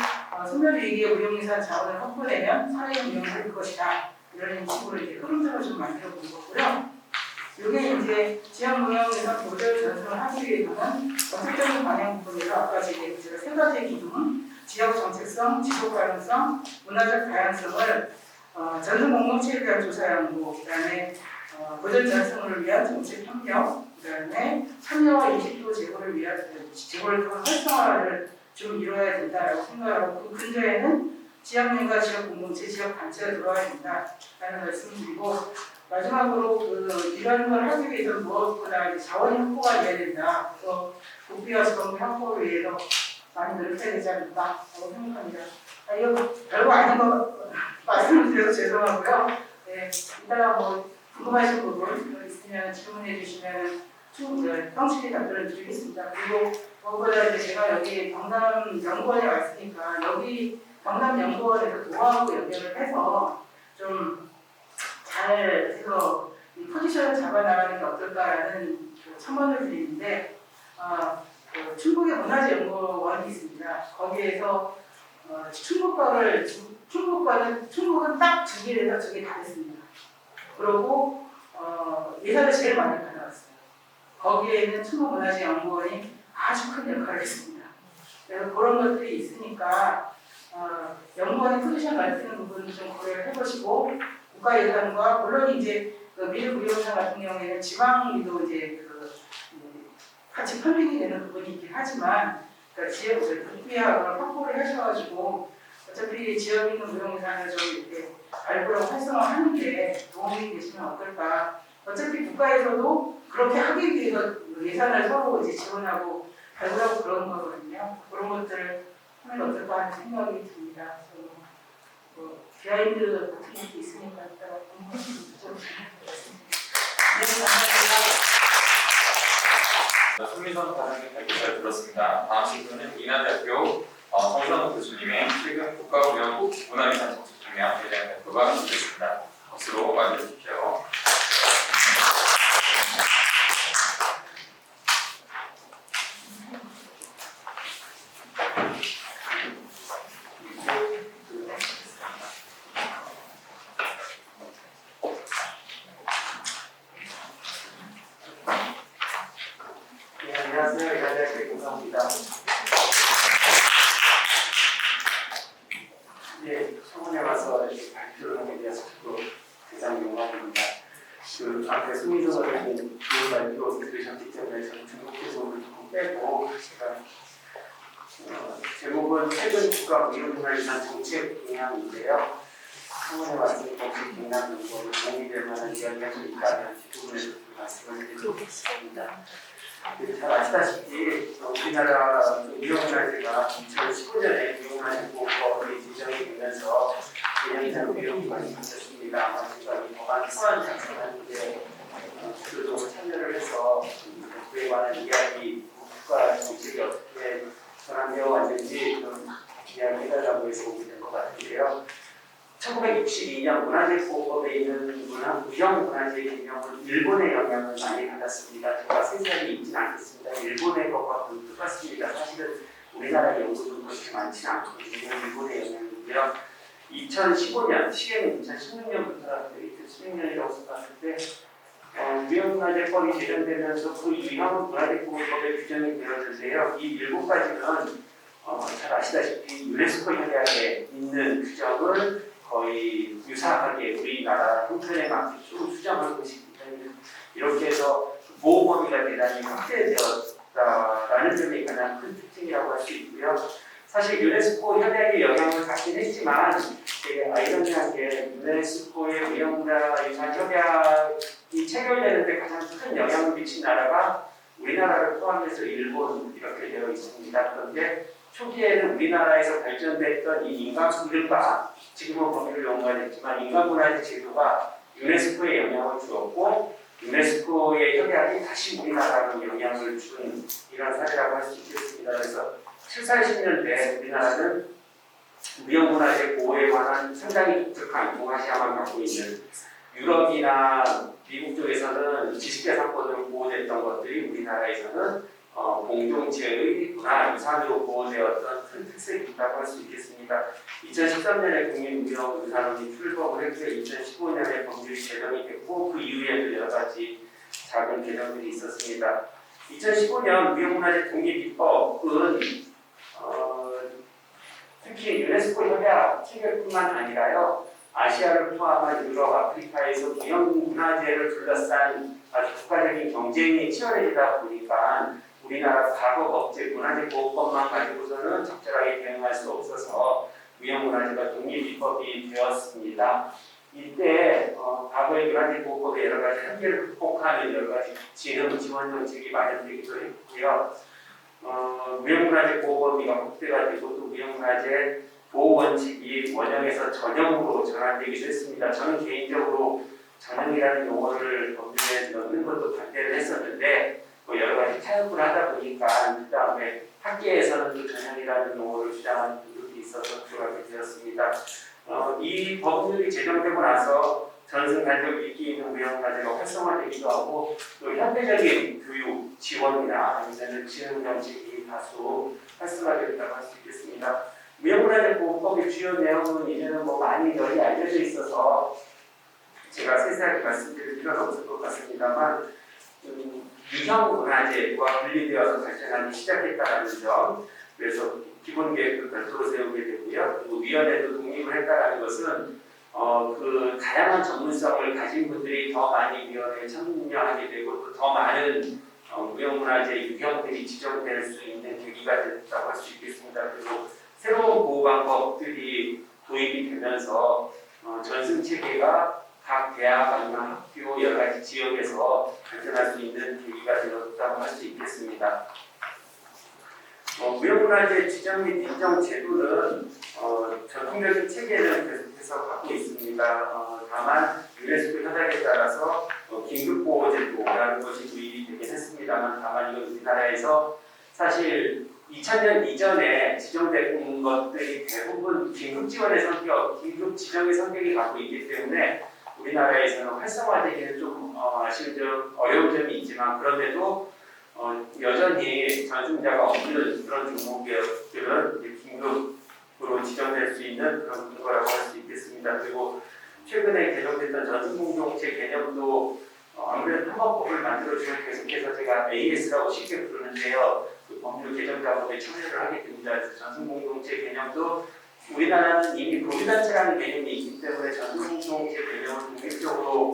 A: 소멸위기의 무형유산 자원을 확보되면 사회의 무형을 할 것이다. 이런 식으로 이제 흐름상을 좀 만들어 본 거고요. 이게 이제 지역 무형유산 모델 전승을 하기 위해서는 정책적인 방향 부분에서 아까 제가 3가지의 기준, 지역 정체성, 지속 가능성, 문화적 다양성을 전승 공동체에 대한 조사 연구, 그다음에 모델 전승을 위한 정책 협력, 그다음에 참여와 인식도 제고를 통한 활성화를 좀 이루어야 된다라고 생각하고 그 근저에는 지역민과 지역 공동체, 지역 단체가 들어와야 된다라는 말씀을 드리고 마지막으로 이런 걸 하기 위해서는 무엇보다 자원이 확보가 돼야 된다. 그래서 국비와 지원비 확보를 위해서 많이 노력해야 되지 않을까라고 생각합니다. 이거 별거 아닌 거 말씀을 드려서 죄송하고요. 네, 이따가 뭐 궁금하신 부분 있으면 질문해 주시면 성실히 답변을 드리겠습니다. 그리고 무엇보다 이제 제가 여기 경남연구원에 왔으니까 여기 경남연구원에서 노하우 연결을 해서 좀 잘 해서 이 포지션을 잡아나가는 게 어떨까라는 첨언을 드리는데 충북의 문화재연구원이 있습니다. 거기에서 충북은 딱 2개에서 2개 다 됐습니다. 그리고 예산을 제일 많이 받아왔어요. 거기에는 충북문화재연구원이 아주 큰 역할을 했습니다. 그래서 그런 것들이 있으니까 연구원의 포지션 만드는 부분을 좀 고려를 해보시고 국가 예산과 물론 이제 밀구유상 같은 경우에는 지방도 이제 같이 편중이 되는 부분이 있긴 하지만 그러니까 지역을 국비와 확보를 하셔가지고 어차피 지역에 있는 무형유산을 좀 이렇게 발굴하고 활성화하는 게 도움이 되시면 어떨까. 어차피 국가에서도 그렇게 하기 위해서 예산을 서로 이제 지원하고 발굴하고 그런 거거든요. 그런 것들을 하면 어떨까 하는 생각이 듭니다. 비하인드 같은 것도 있으니까 이따가 좀 네, 감사합니다.
B: 손미선 과장님 발표 잘 들었습니다. 다음 질문은 인하대학교 정선호 교수님의 최근 국가무형 문화유산 정책 방향에 대한 발표가 있겠습니다. 박수로 맞이해 주십시오.
C: 유네스코가 무형문화유산 정책 방향인데요. 청원에 왔으니 정책 방향 연구를 도움이 될 만한 이야기가 좀 있다면 이 부분에서 좀 말씀을 드리겠습니다. 잘 아시다시피 우리나라 무형문화재가 2015년에 무형문화재보호법이 제정이 되면서 예정된 무형문화재 있었습니다. 제가 이 법안 서한 작성하는데 주도적으로 참여를 해서 그에 관한 이야기, 국가 정책이 어떻게 전환되어 왔는지 좀 이야기해달라고 해서 오게 된 것 같은데요. 1962년 문화재보호법에 있는 무형문화재 개념은 일본의 영향을 많이 받았습니다. 제가 세세하게 읽지는 않겠습니다. 일본의 것과 거의 똑같습니다. 사실은 우리나라 연구도 그렇게 많지는 않거든요. 일본의 영향이고요. 2015년, 시행은 2016년부터라고 2016년이라고 생각했을 때 무형문화재법이 제정되면서 그 무형문화재보호법에 규정이 되었는데요. 이 7가지는 잘 아시다시피 유네스코 협약에 있는 규정을 거의 유사하게 우리나라 형편에 맞게 쭉 수정한 것이기 때문에 이렇게 해서 보호 범위가 대단히 확대되었다라는 점이 가장 큰 특징이라고 할 수 있고요. 사실 유네스코 협약에 영향을 받긴 했지만 되게 아이러니한 게 유네스코의 무형문화유산 협약이 체결되는데 가장 큰 영향을 미친 나라가 우리나라를 포함해서 일본 이렇게 되어 있습니다. 그런데 초기에는 우리나라에서 발전됐던 이 인간문화가 지금은 법률로 연관됐지만 인간문화재 제도가 유네스코에 영향을 주었고 유네스코의 협약이 다시 우리나라로 영향을 준 이런 사례라고 할 수 있겠습니다. 그래서 7, 80년대 우리나라는 무형문화재 보호에 관한 상당히 독특한 동아시아만 갖고 있는 유럽이나 미국 쪽에서는 지식재산권으로 보호됐던 것들이 우리나라에서는 공동체의 문화유산으로 보호되었던 큰 특색이 있다고 할 수 있겠습니다. 2013년에 국민무형유산원이 출범을 했고요. 2015년에 법률이 제정이 됐고 그 이후에도 여러 가지 작은 개정들이 있었습니다. 2015년 무형문화재 독립입법은 특히 유네스코 협약 체결뿐만 아니라요. 아시아를 포함한 유럽, 아프리카에서 무형문화재를 둘러싼 아주 국가적인 경쟁이 치열해지다 보니까 우리나라 과거법제 문화재보호법만 가지고서는 적절하게 대응할 수 없어서 무형문화재가 독립입법이 되었습니다. 이때 과거의 문화재보호법의 여러 가지 한계를 극복하는 여러 가지 지원 정책이 마련되기도 했고요. 무형문화재보호법이 확대가 되고 또 무형문화재 보호원칙이 원형에서 전형으로 전환되기도 했습니다. 저는 개인적으로 전형이라는 용어를 법률에 넣는 것도 반대를 했었는데 여러 가지 타협을 하다 보니까 그 다음에 학계에서는 또 전형이라는 용어를 주장하는 분들이 있어서 들어가게 되었습니다. 이 법률이 제정되고 나서 전승달력 있기 있는 무형문화재가 활성화되기도 하고 또 현대적인 교육 지원이나 아니면 지능 정책이 다수 활성화되었다고 할 수 있겠습니다. 무형문화재보호법의 주요 내용은 이제는 많이 널리 알려져 있어서 제가 세세하게 말씀드릴 필요는 없을 것 같습니다만 유형 문화재와 분리되어서 발전하기 시작했다는 점, 그래서 기본 계획을 별도로 세우게 되고요. 그리고 위원회도 독립을 했다는 것은 그 다양한 전문성을 가진 분들이 더 많이 위원회에 참여하게 되고 또 더 많은 무형문화재 유형들이 지정될 수 있는 계기가 됐다고 할 수 있겠습니다. 그리고 새로운 보호 방법들이 도입이 되면서 전승 체계가 각 대학 아니면 학교 여러 가지 지역에서 발전할 수 있는 계기가 되었다고 할 수 있겠습니다. 무형문화재 지정 및 인정 제도는 전통적인 체계를 계속해서 갖고 있습니다. 다만 유네스코 협약에 따라서 긴급보호제도라는 것이 도입이 되긴 했습니다만 다만 이건 우리나라에서 사실 2000년 이전에 지정된 것들이 대부분 긴급 지원의 성격, 긴급 지정의 성격이 갖고 있기 때문에 우리나라에서는 활성화되기는 좀 아쉬운 점, 어려운 점이 있지만 그런데도 여전히 전승자가 없는 그런 종목들은 긴급으로 지정될 수 있는 그런 거라고 할 수 있겠습니다. 그리고 최근에 개정됐던 전승공동체 개념도 아무래도 편법법을 만들어주면 계속해서 제가 AS라고 쉽게 부르는데요. 그 법률 개정 작업에 참여를 하게 됩니다. 그래서 전승공동체 개념도 우리나라는 이미 교류단체라는 개념이 있기 때문에 전승공동체 개념을 독립적으로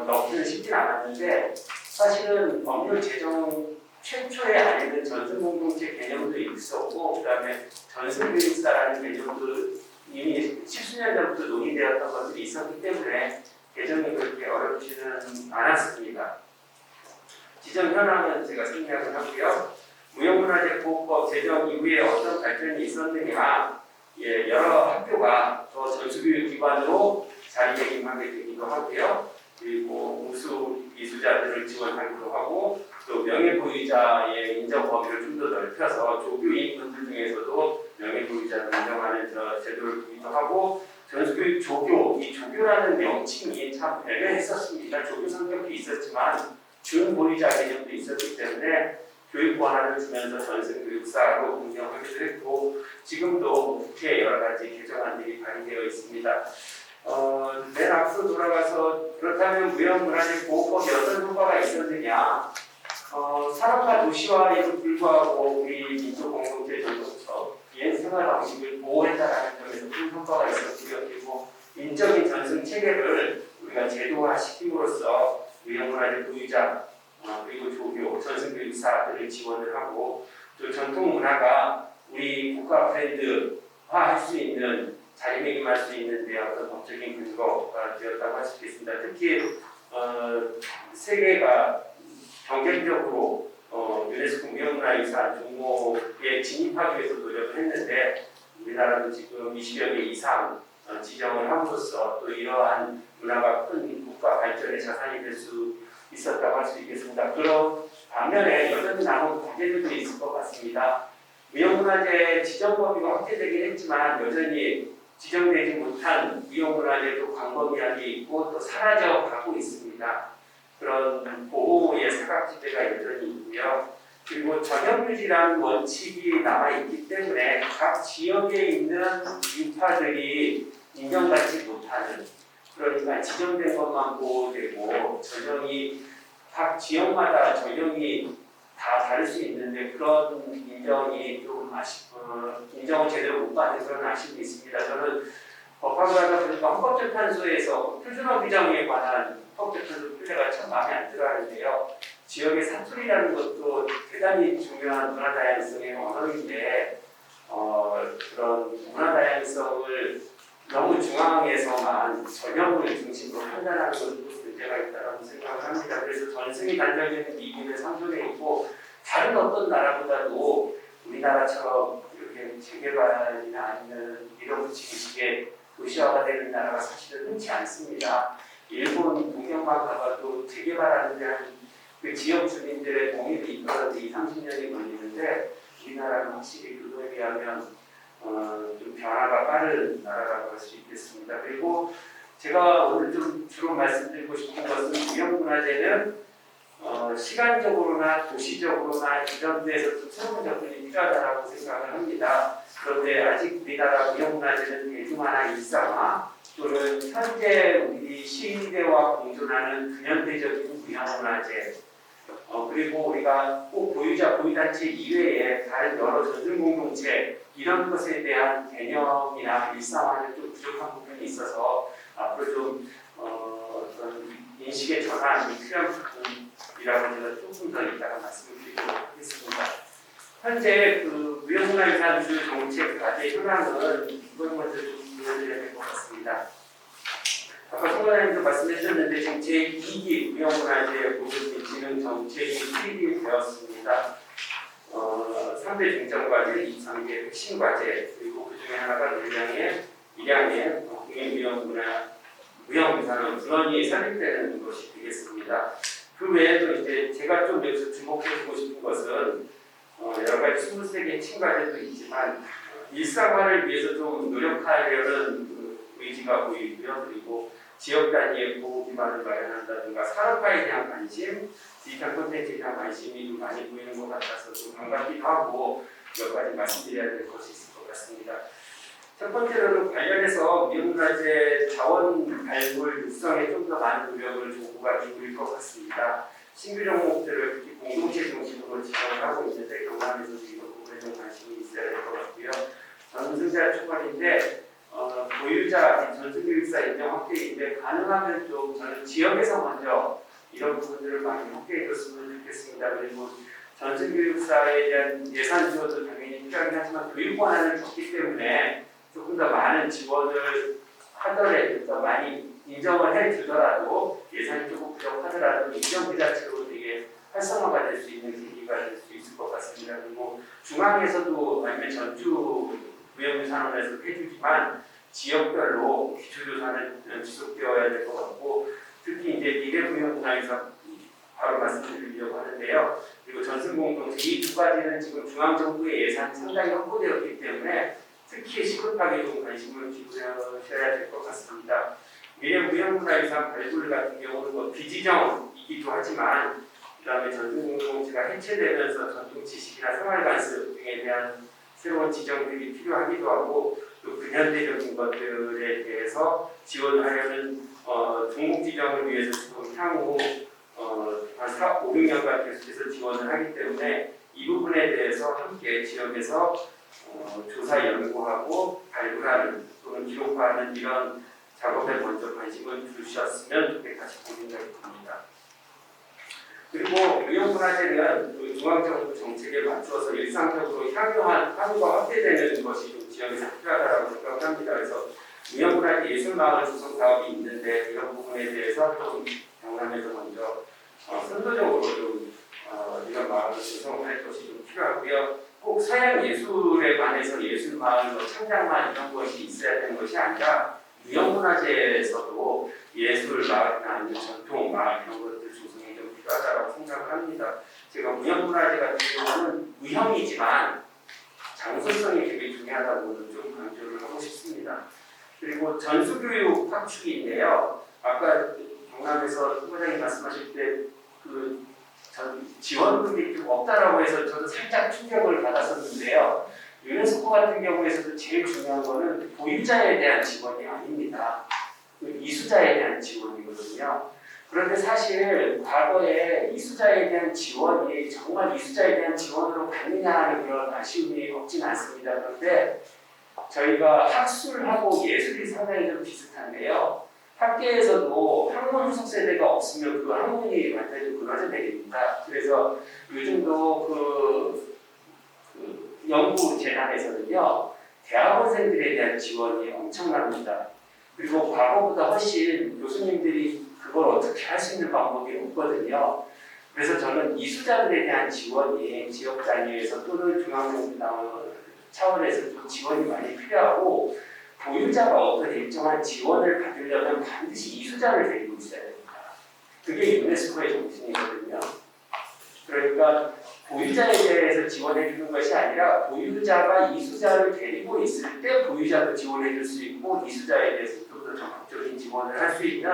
C: 넣기는 쉽진 않았는데 사실은 법률 제정 최초에 알려진 전승공동체 개념도 있었고 그다음에 전승교육사라는 개념도 이미 10수년 전부터 논의되었던 것들이 있었기 때문에 개정이 그렇게 어렵지는 않았습니다. 지정 현황은 제가 생략을 하고요. 무형문화재 보호법 제정 이후에 어떤 발전이 있었느냐, 여러 학교가 더 전수교육 기관으로 자리매김하게 되기도 하고요. 그리고 우수 이수자들을 지원하기도 하고 또 명예보유자의 인정 범위를 좀 더 넓혀서 조교인분들 중에서도 명예보유자를 인정하는 제도를 두기도 하고 전수교육 조교, 이 조교라는 명칭이 참 애매했었습니다. 조교 성격도 있었지만 준보유자 개념도 있었기 때문에 교육 권한을 주면서 전승교육사로 운영하기도 했고 지금도 국회에 여러 가지 개정안들이 발의되어 있습니다. 맨 앞으로 돌아가서 그렇다면 무형문화재 보호법이 어떤 효과가 있었느냐? 산업화 도시화에도 불구하고 우리 민족 공동체 전통적 옛 생활 방식을 보호했다는 점에서 큰 효과가 있었고요. 그리고 인적인 전승 체계를 우리가 제도화시킴으로써 무형문화재 보유자 그리고 조교, 전승교육사들을 지원을 하고 또 전통 문화가 우리 국가 브랜드화할 수 있는 자리매김할 수 있는 데 어떤 법적인 근거가 되었다고 할 수 있겠습니다. 특히 세계가 경쟁적으로 유네스코 무형문화유산 종목에 진입하기 위해서 노력을 했는데 우리나라도 지금 20여 개 이상 지정을 함으로써 또 이러한 문화가 큰 국가 발전의 자산이 될 수 있었다고 할 수 있겠습니다. 그런 반면에 여전히 남은 과제들도 있을 것 같습니다. 무형문화재 지정 범위가 확대되긴 했지만 여전히 지정되지 못한 무형문화재도 광범위하게 있고 또 사라져 가고 있습니다. 그런 보호의 사각지대가 여전히 있고요. 그리고 전형유지라는 원칙이 남아있기 때문에 각 지역에 있는 유파들이 인정받지 못하는 그러니까 지정된 것만 보호되고 전형이 각 지역마다 전형이 다 다를 수 있는데 그런 인정이 좀 인정을 제대로 못 받는 그런 아쉬움이 있습니다. 저는 법학을 하다 보니까 헌법재판소에서 표준어 규정에 관한 헌법재판소 판례가 참 마음에 안 들어하는데요. 지역의 사투리라는 것도 대단히 중요한 문화 다양성의 언어인데 그런 문화 다양성을 너무 중앙에서만 전형을 중심으로 판단하는 것도 문제가 있다고 생각을 합니다. 그래서 전승이 단절되는 미국의 상존에 있고 다른 어떤 나라보다도 우리나라처럼 이렇게 재개발이나 아니면 밀어붙이기식의 도시화가 되는 나라가 사실은 흔치 않습니다. 일본 동경만 가봐도 재개발하는 데 한 그 지역 주민들의 동의를 이끌어서 20, 30년이 걸리는데 우리나라는 확실히 그거에 비하면 좀 변화가 빠른 나라라고 할 수 있겠습니다. 그리고 제가 오늘 좀 주로 말씀드리고 싶은 것은 무형문화재는 시간적으로나 도시적으로나 이런 데서 좀 새로운 접근이 필요하다고 생각을 합니다. 그런데 아직 우리나라 무형문화재는 대중화나 일상화 또는 현재 우리 시대와 공존하는 근현대적인 무형문화재 그리고 우리가 꼭 보유자 보유단체 이외에 다른 여러 전승공동체 이런 것에 대한 개념이나 일상화는 좀 부족한 부분이 있어서 앞으로 좀 어떤 인식의 전환이 필요한 부분이라고 제가 조금 더 이따가 말씀을 드리도록 하겠습니다. 현재 그 무형문화유산주 정책 과제 현황은 이걸 먼저 좀 보여드려야 될 것 같습니다. 아까 송관장님도 말씀해 주셨는데 지금 제2기 무형문화재 보존 및 진흥 정책이 수립이 되었습니다. 3대 중점과제, 2단계 핵심 과제, 그리고 그 중에 하나가 밀양의 무형유산은 물론이 설립되는 것이 되겠습니다. 그 외에도 이제 제가 좀 여기서 주목해주고 싶은 것은 여러 가지 23개 핵심 과제도 있지만 일상화를 위해서 좀 노력하려는 그 의지가 보이고요. 그리고 지역 단위의 보호 기반을 마련한다든가 산업화에 대한 관심, 디지털 콘텐츠에 대한 관심이 좀 많이 보이는 것 같아서 좀 반갑기도 하고 몇 가지 말씀드려야 될 것이 있을 것 같습니다. 첫 번째로는 관련해서 무형문화재 자원 발굴 육성에 좀 더 많은 노력을 정부가 기울일 것 같습니다. 신규 종목들을 특히 공동체 중심으로 지정을 하고 있는데 경남에서도 이런 부분에 좀 관심이 있어야 될 것 같고요. 전승자 초반인데 보유자 전승교육사 인정 확대인데 가능하면 좀 저는 지역에서 먼저 이런 부분들을 많이 확대해줬으면 좋겠습니다. 그리고 전수교육사에 대한 예산 지원도 당연히 필요하긴 하지만 교육 권한을 줬기 때문에 조금 더 많은 지원을 하더라도 더 많이 인정을 해주더라도 예산이 조금 부족하더라도 인정 그 자체로 되게 활성화가 될 수 있는 계기가 될 수 있을 것 같습니다. 그리고 중앙에서도 아니면 전주 무형유산원에서 해주지만 지역별로 기초조사는 지속되어야 될 것 같고 특히 이제 미래무형문화유산 바로 말씀드리려고 하는데요. 그리고 전승공동체 이 두 가지는 지금 중앙정부의 예산이 상당히 확보되었기 때문에 특히 시급하게 좀 관심을 기울여셔야 될 것 같습니다. 미래무형문화유산 발굴 같은 경우는 뭐 비지정이기도 하지만 그다음에 전승공동체가 해체되면서 전통 지식이나 생활관습 등에 대한 새로운 지정들이 필요하기도 하고 또 근현대적인 것들에 대해서 지원하려는 종목 지정을 위해서 지금 향후 한 5, 6년간 계속해서 지원을 하기 때문에 이 부분에 대해서 함께 지역에서 조사 연구하고 발굴하는 또는 기록하는 이런 작업에 먼저 관심을 주셨으면 좋겠다시 고민이 듭니다. 그리고 무형문화재는 그 중앙정부 정책에 맞추어서 일상적으로 향유가 확대되는 것이 좀 지역에서 필요하다고 생각을 합니다. 그래서 무형문화재 예술마을 조성 사업이 있는데 이런 부분에 대해서 좀 경남에서 먼저 선도적으로 좀 이런 마을을 조성할 것이 좀 필요하고요. 꼭 서양 예술에 관해서 예술마을, 창작마을 이런 것이 있어야 되는 것이 아니라 무형문화재에서도 예술마을이나 아니면 전통마을 이런 것들 조성이 좀 필요하다고 생각을 합니다. 제가 무형문화재 같은 경우는 무형이지만 장소성이 되게 중요하다고 좀 강조를 하고 싶습니다. 그리고 전수교육 확충인데요. 아까 경남에서 후보장이 말씀하실 때 그 지원금이 좀 없다라고 해서 저도 살짝 충격을 받았었는데요. 유네스코 같은 경우에서도 제일 중요한 거는 보유자에 대한 지원이 아닙니다. 이수자에 대한 지원이거든요. 그런데 사실 과거에 이수자에 대한 지원이 정말 이수자에 대한 지원으로 갔느냐 하는 그런 아쉬움이 없진 않습니다. 그런데 저희가 학술하고 예술이 상당히 좀 비슷한데요. 학계에서도 학문 후속 세대가 없으면 그 학문이 완전히 무너져야 됩니다. 그래서 요즘도 그 연구 재단에서는요, 대학원생들에 대한 지원이 엄청납니다. 그리고 과거보다 훨씬 교수님들이 그걸 어떻게 할 수 있는 방법이 없거든요. 그래서 저는 이수자들에 대한 지원이 지역 단위에서 또는 중앙정부 차원에서 좀 지원이 많이 필요하고 보유자가 어떤 일정한 지원을 받으려면 반드시 이수자를 데리고 있어야 됩니다. 그게 유네스코의 정신이거든요. 그러니까 보유자에 대해서 지원해 주는 것이 아니라 보유자가 이수자를 데리고 있을 때 보유자도 지원해 줄 수 있고 이수자에 대해서 좀 더 적극적인 지원을 할 수 있는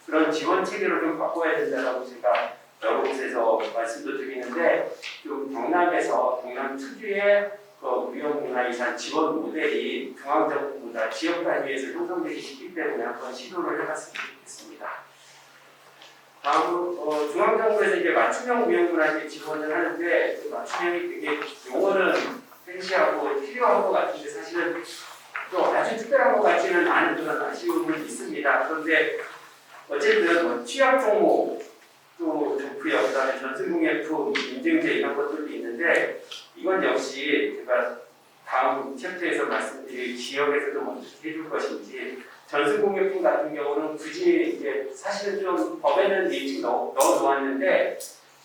C: 그런 지원 체계로 좀 바꿔야 된다고 제가 여러 곳에서 말씀도 드리는데 좀 경남 특유의 무형문화유산 지원 모델이 중앙정부보다 지역 단위에서 형성되기 쉽기 때문에 한번 시도를 해봤으면 좋겠습니다. 다음으로 중앙정부에서 이제 맞춤형 무형문화재 지원을 하는데 그 맞춤형이 되게 용어는 팬시하고 필요한 것 같은데 사실은 또 아주 특별한 것 같지는 않은 그런 아쉬움은 있습니다. 그런데 어쨌든 취약 종목 또 좋고요. 그다음에 전승공예품 인증제 이런 것들도 있는데 이건 역시 제가 다음 챕터에서 말씀드릴 지역에서도 어떻게 해줄 것인지 전승공예품 같은 경우는 굳이 이제 사실은 좀 법에는 일찍 넣어놓았는데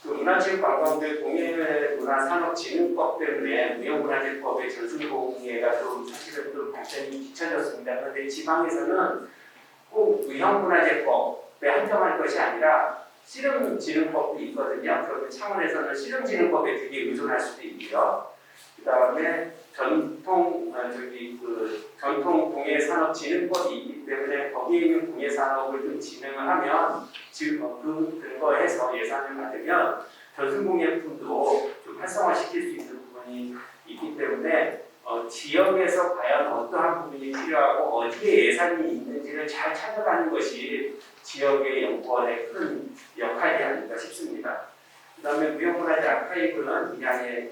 C: 그 문화체육관광부 공예문화산업진흥법 때문에 무형문화재법의 전승공예가 좀 사실은 좀 발전이 뒤처졌습니다. 그런데 지방에서는 꼭 무형문화재법에 한정할 것이 아니라 씨름진흥법도 있거든요. 그런 차원에서는 씨름진흥법에 되게 의존할 수도 있고요. 그 다음에 전통 공예산업진흥법이 있기 때문에 거기에 있는 공예산업을 좀 진흥을 하면 지금 그 근거에서 예산을 받으면 전승공예품도 좀 활성화시킬 수 있는 부분이 있기 때문에 지역에서 과연 어떠한 부분이 필요하고 어디에 예산이 있는지를 잘 찾아가는 것이 지역의 연구원의 큰 역할이 아닌가 싶습니다. 그 다음에 무형문화재 아카이브는 이 안에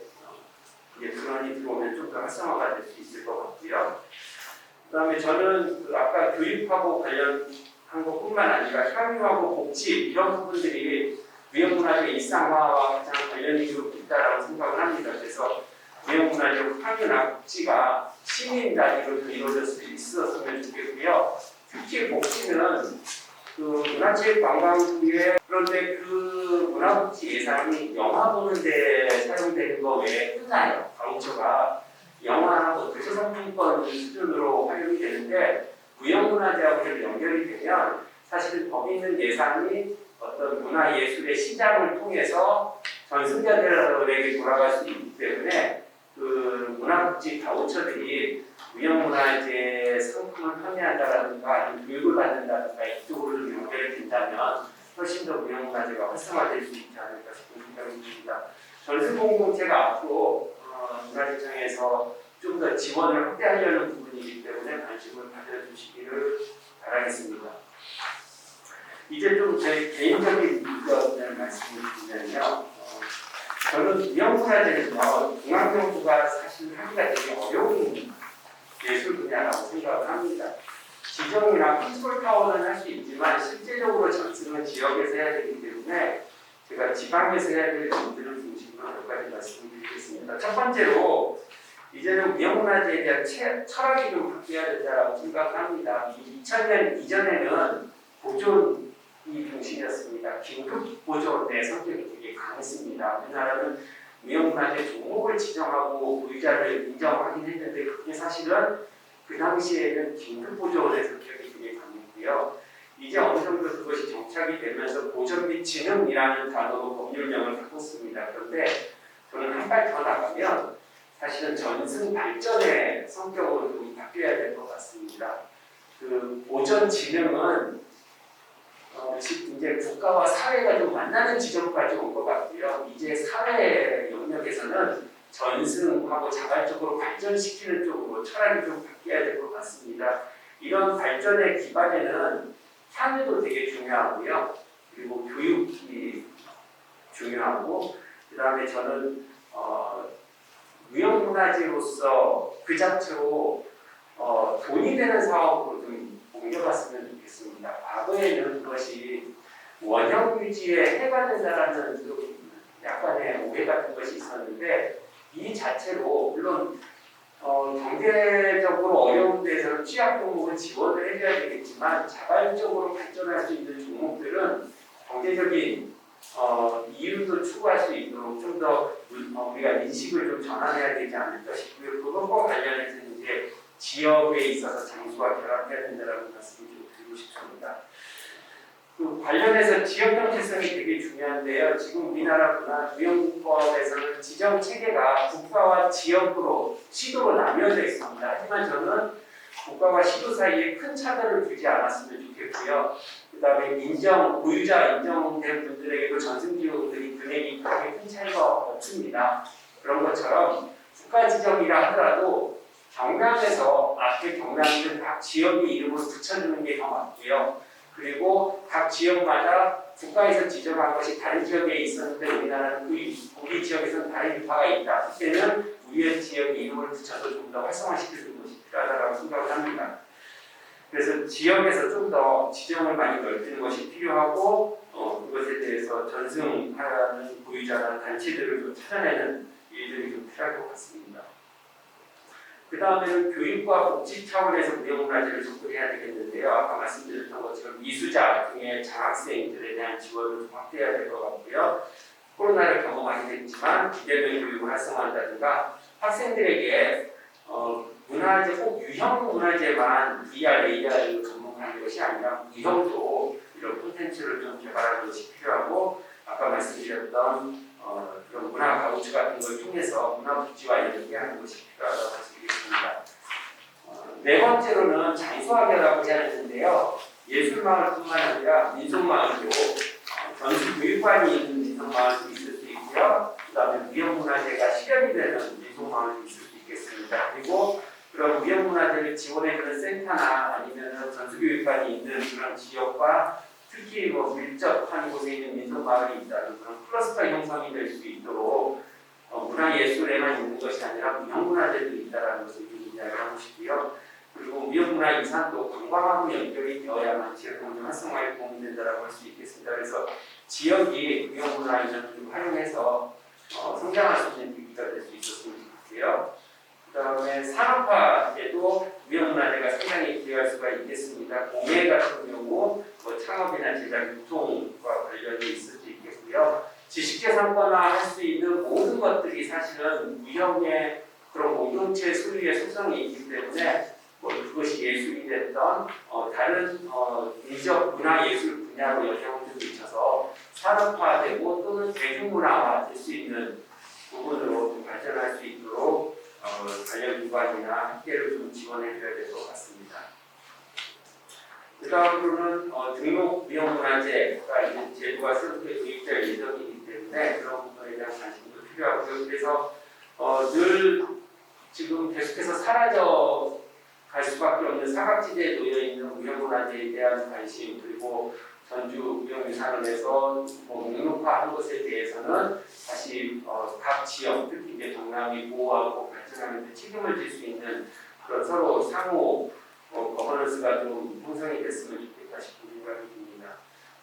C: 근원이 들어오면 좀 더 활성화가 될 수 있을 것 같고요. 그 다음에 저는 아까 교육하고 관련한 것뿐만 아니라 향유하고 복지 이런 부분들이 무형문화재 일상화와 가장 관련이 좀 있다라고 생각을 합니다. 그래서 무형문화재 환경이나 복지가 시민 단위로 좀 이루어질 수 있었으면 좋겠고요. 특히 복지는 그 문화체육관광부에 그런데 그 문화복지 예산이 영화 보는 데 사용되는 거 외에 끝나요. 바우처가 영화하고 도서상품권 수준으로 활용이 되는데 무형문화재하고 연결이 되면 사실 거기 있는 예산이 어떤 문화예술의 시장을 통해서 전승자들에게 돌아갈 수 있기 때문에 그 문화복지 바우처들이 무형문화재 상품을 판매한다든가 아니면 교육을 받는다든가 이쪽으로 좀 연결이 된다면 훨씬 더 무형문화재가 활성화될 수 있지 않을까 싶은 생각이 듭니다. 전승공동체가 앞으로 문화재청에서 좀 더 지원을 확대하려는 부분이기 때문에 관심을 가져주시기를 바라겠습니다. 이제 좀 제 개인적인 의견을 말씀을 드리면요. 저는 무형문화재에서 중앙정부가 사실 하기가 되게 어려운 예술 분야라고 생각을 합니다. 지정이나 컨트롤 타워는 할 수 있지만 실제적으로 전승은 지역에서 해야 되기 때문에 제가 지방에서 해야 될 점들을 중심으로 몇 가지 말씀드리겠습니다. 첫 번째로 이제는 무형문화재에 대한 철학이 좀 바뀌어야 된다고 생각을 합니다. 2000년 이전에는 보존이 중심이었습니다. 긴급 보존의 성격이 되게 강했습니다. 우리나라는 무형문화재 종목을 지정하고 보유자를 인정하긴 했는데 그게 사실은 그 당시에는 긴급 보존의 성격이 되게 강했고요. 이제 어느 정도 그것이 정착이 되면서 보존 및 진흥이라는 단어로 법률명을 바꿨습니다. 그런데 저는 한 발 더 나가면 사실은 전승 발전의 성격으로 좀 바뀌어야 될 것 같습니다. 그 보존 진흥은 이제 국가와 사회가 좀 만나는 지점까지 온 것 같고요. 이제 사회 영역에서는 전승하고 자발적으로 발전시키는 쪽으로 철학이 좀 바뀌어야 될 것 같습니다. 이런 발전의 기반에는 향유도 되게 중요하고요. 그리고 교육이 중요하고 그 다음에 저는 무형문화재로서 그 자체로 돈이 되는 사업으로 좀 옮겨봤으면 좋겠습니다. 과거에는 그것이 원형 유지에 해가 된다라는 좀 약간의 오해 같은 것이 있었는데 이 자체로 물론 경제적으로 어려운 데서는 취약 종목은 지원을 해줘야 되겠지만 자발적으로 발전할 수 있는 종목들은 경제적인 이윤도 추구할 수 있도록 좀 더 우리가 인식을 좀 전환해야 되지 않을까 싶고요. 그것과 관련해서 이제 지역에 있어서 장소와 결합해야 된다는 말씀을 좀 드리고 싶습니다. 그 관련해서 지역 정체성이 되게 중요한데요. 지금 우리나라 문화무형법에서는 지정 체계가 국가와 지역으로 시도로 나뉘어져 있습니다. 하지만 저는 국가와 시도 사이에 큰 차별을 두지 않았으면 좋겠고요. 그 다음에 보유자 인정된 분들에게도 전승기호들이 금액이 그렇게 큰 차이가 없습니다. 그런 것처럼 국가 지정이라 하더라도 경남에서 앞에 경남은 각 지역의 이름을 붙여주는 게 더 맞고요. 그리고 각 지역마다 국가에서 지정한 것이 다른 지역에 있었는데 우리나라는 우리 지역에서는 다른 유파가 있다. 그때는 우리의 지역의 이름을 붙여서 좀 더 활성화시키는 것이 필요하다고 생각을 합니다. 그래서 지역에서 좀 더 지정을 많이 넓히는 것이 필요하고 그것에 대해서 전승하는 보유자나 단체들을 좀 찾아내는 일들이 좀 필요할 것 같습니다. 그 다음에는 교육과 복지 차원에서 무형문화재를 접근해야 되겠는데요. 아까 말씀드렸던 것처럼 이수자 등의 장학생들에 대한 지원을 좀 확대해야 될 것 같고요. 코로나를 경험하게 됐지만 비대면 교육을 활성화한다든가 학생들에게 문화재 꼭 유형 문화재만 VR, AR로 접목하는 것이 아니라 유형도 이런 콘텐츠를 좀 개발하는 것이 필요하고 아까 말씀드렸던 그런 문화 가우치 같은 걸 통해서 문화복지와 연계하는 것이 필요하다고 말씀드리겠습니다. 네 번째로는 장소화계라고 해야 되는데요. 예술마을뿐만 아니라 민속마을도 전시 교육관이 있는 민속마을도 있을 수 있고요. 그 다음에 무형문화재가 실현이 되는 민속마을도 있을 수 있겠습니다. 그리고 그런 무형문화재를 지원해주는 센터나 아니면 전수교육관이 있는 그런 지역과 특히 밀접한 곳에 있는 민속마을이 있다는 그런 클러스터 형성이 될 수 있도록 문화예술에만 있는 것이 아니라 무형문화재도 있다는 것을 좀 이야기를 하고 싶고요. 그리고 무형문화 이상도 관광하고 연결이 되어야만 지역 경제 활성화에 도움이 된다고 할 수 있겠습니다. 그래서 지역이 무형문화 인력을 활용해서 성장할 수 있는 계기가 될 수 있었으면 좋겠고요. 그 다음에 산업화에도 무형문화재가 상당히 기여할 수가 있겠습니다. 공예 같은 경우 뭐 창업이나 제작, 유통과 관련이 있을 수 있겠고요. 지식재산권화 할 수 있는 모든 것들이 사실은 무형의 그런 공동체 소유의 속성이 있기 때문에 뭐 그것이 예술이 됐던 다른 인적 문화 예술 분야로 영향을 미쳐서 산업화되고 또는 대중문화화 될 수 있는 부분으로 좀 발전할 수 있도록 관련 기관이나 학계를 좀 지원해 줘야 될 것 같습니다. 그 다음으로는 등록 무형문화재가 있는 제도가 새롭게 도입될 예정이기 때문에 그런 부분에 대한 관심도 필요하고요. 그래서 늘 지금 계속해서 사라져 갈 수밖에 없는 사각지대에 놓여 있는 무형문화재에 대한 관심, 그리고 전주 무형유산원에서 목록화한 것에 대해서는 다시 각 지역, 특히 이제 경남이 보호하고 발전하는 데 책임을 질 수 있는 그런 서로 상호 거버넌스가 좀 형성이 됐으면 좋겠다 싶은 생각이 듭니다.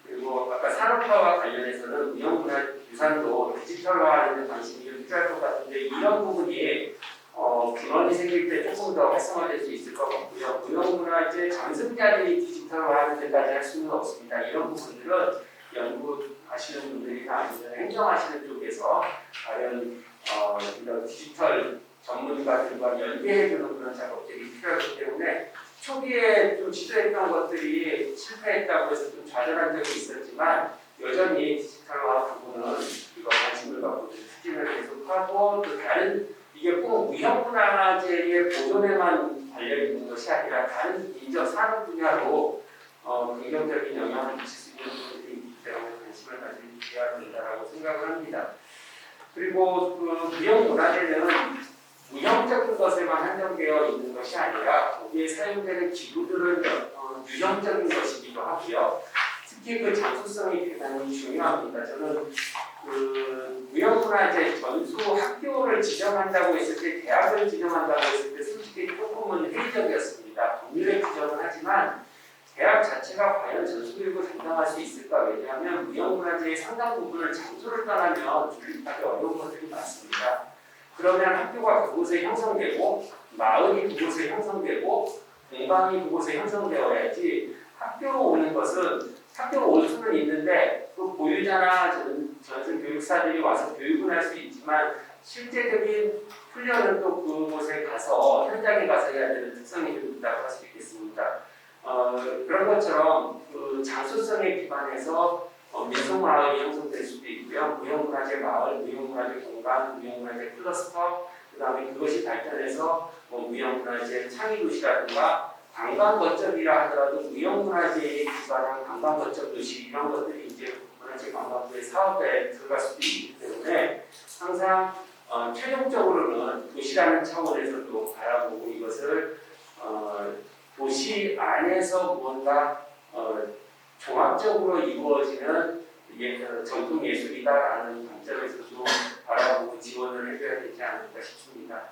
C: 그리고 아까 산업화와 관련해서는 무형문화유산도 디지털화하는 데 관심이 좀 필요할 것 같은데 이런 부분이 근원이 생길 때 조금 더 활성화될 수 있을 것 같고요. 무형문화재 잠습자들이 디지털화하는 데까지 할 수는 없습니다. 이런 부분들은 연구하시는 분들이나 아니면 행정하시는 쪽에서 과연 이런 디지털 전문가들과 연계해주는 그런 작업들이 필요하기 때문에 초기에 좀 시도했던 것들이 실패했다고 해서 좀 좌절한 적이 있었지만 여전히 디지털화 부분은 이거 관심을 갖고 추진을 계속하고 또 다른 이게 꼭 무형문화재의 보존에만 달려있는 것이 아니라 다른 인적 산업 분야로 긍정적인 영향을 미칠 수 있는 부분들이 있기 때문에 관심을 가져야 된다고 생각을 합니다. 그리고 그 무형문화재는 무형적인 것에만 한정되어 있는 것이 아니라 거기에 사용되는 기구들은 유형적인 것이기도 하고요. 특히 그 장소성이 대단히 중요합니다. 저는 그 무형문화재 전수 학교를 지정한다고 했을 때, 대학을 지정한다고 했을 때 솔직히 조금은 회의적이었습니다. 법률에 지정은 하지만 대학 자체가 과연 전수교육을 담당할 수 있을까? 왜냐하면 무형문화재의 상당 부분을 장소를 떠나면 조립하기 어려운 것들이 많습니다. 그러면 학교가 그곳에 형성되고 마을이 그곳에 형성되고 공방이 그곳에 형성되어야지 학교로 오는 것은 학교로 올 수는 있는데 그 보유자나 전승 교육사들이 와서 교육은 할 수 있지만 실제적인 훈련은 또 그곳에 가서 현장에 가서 해야 되는 특성이 좀 있다고 할 수 있겠습니다. 그런 것처럼 그 장소성에 기반해서 민속마을이 형성될 수도 있고요. 무형문화재 마을, 무형문화재 공간, 무형문화재 클러스터, 그 다음에 그것이 발전해서 무형문화재 창의도시라든가 관광거점이라 하더라도 무형문화재에 기반한 관광거점 도시 이런 것들이 이제 문화재관광부의 사업에 들어갈 수도 있기 때문에 항상 최종적으로는 도시라는 차원에서도 바라보고 이것을 도시 안에서 무언가 종합적으로 이루어지는 전통 예술이다라는 관점에서도 바라보고 지원을 해줘야 되지 않을까 싶습니다.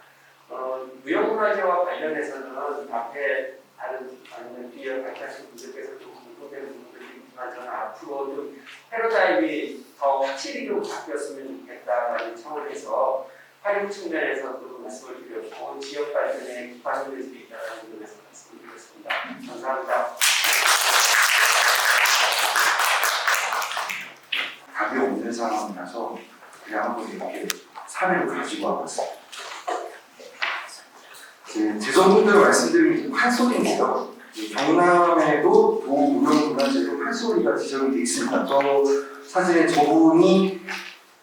C: 무형문화재와 관련해서는 앞에 다른 아니면 뒤에 발표하신 분들께서도 궁금된 부분들이 있지만 저는 앞으로 좀 패러다임이 더 확실히 좀 바뀌었으면 좋겠다라는 차원에서 활용 측면에서도 말씀을 드렸고 지역 발전에 기반이 될 수 있다는 점에서 말씀을 드렸습니다. 감사합니다.
D: 답이 없는 상황이라서 그냥 한번 이렇게 사례를 가지고 와봤어요. 제 전문대로 말씀드리면 판소리인데요. 경남에도 도무형문화재로 판소리가 지정이 되어 있습니다. 저 사진에 저분이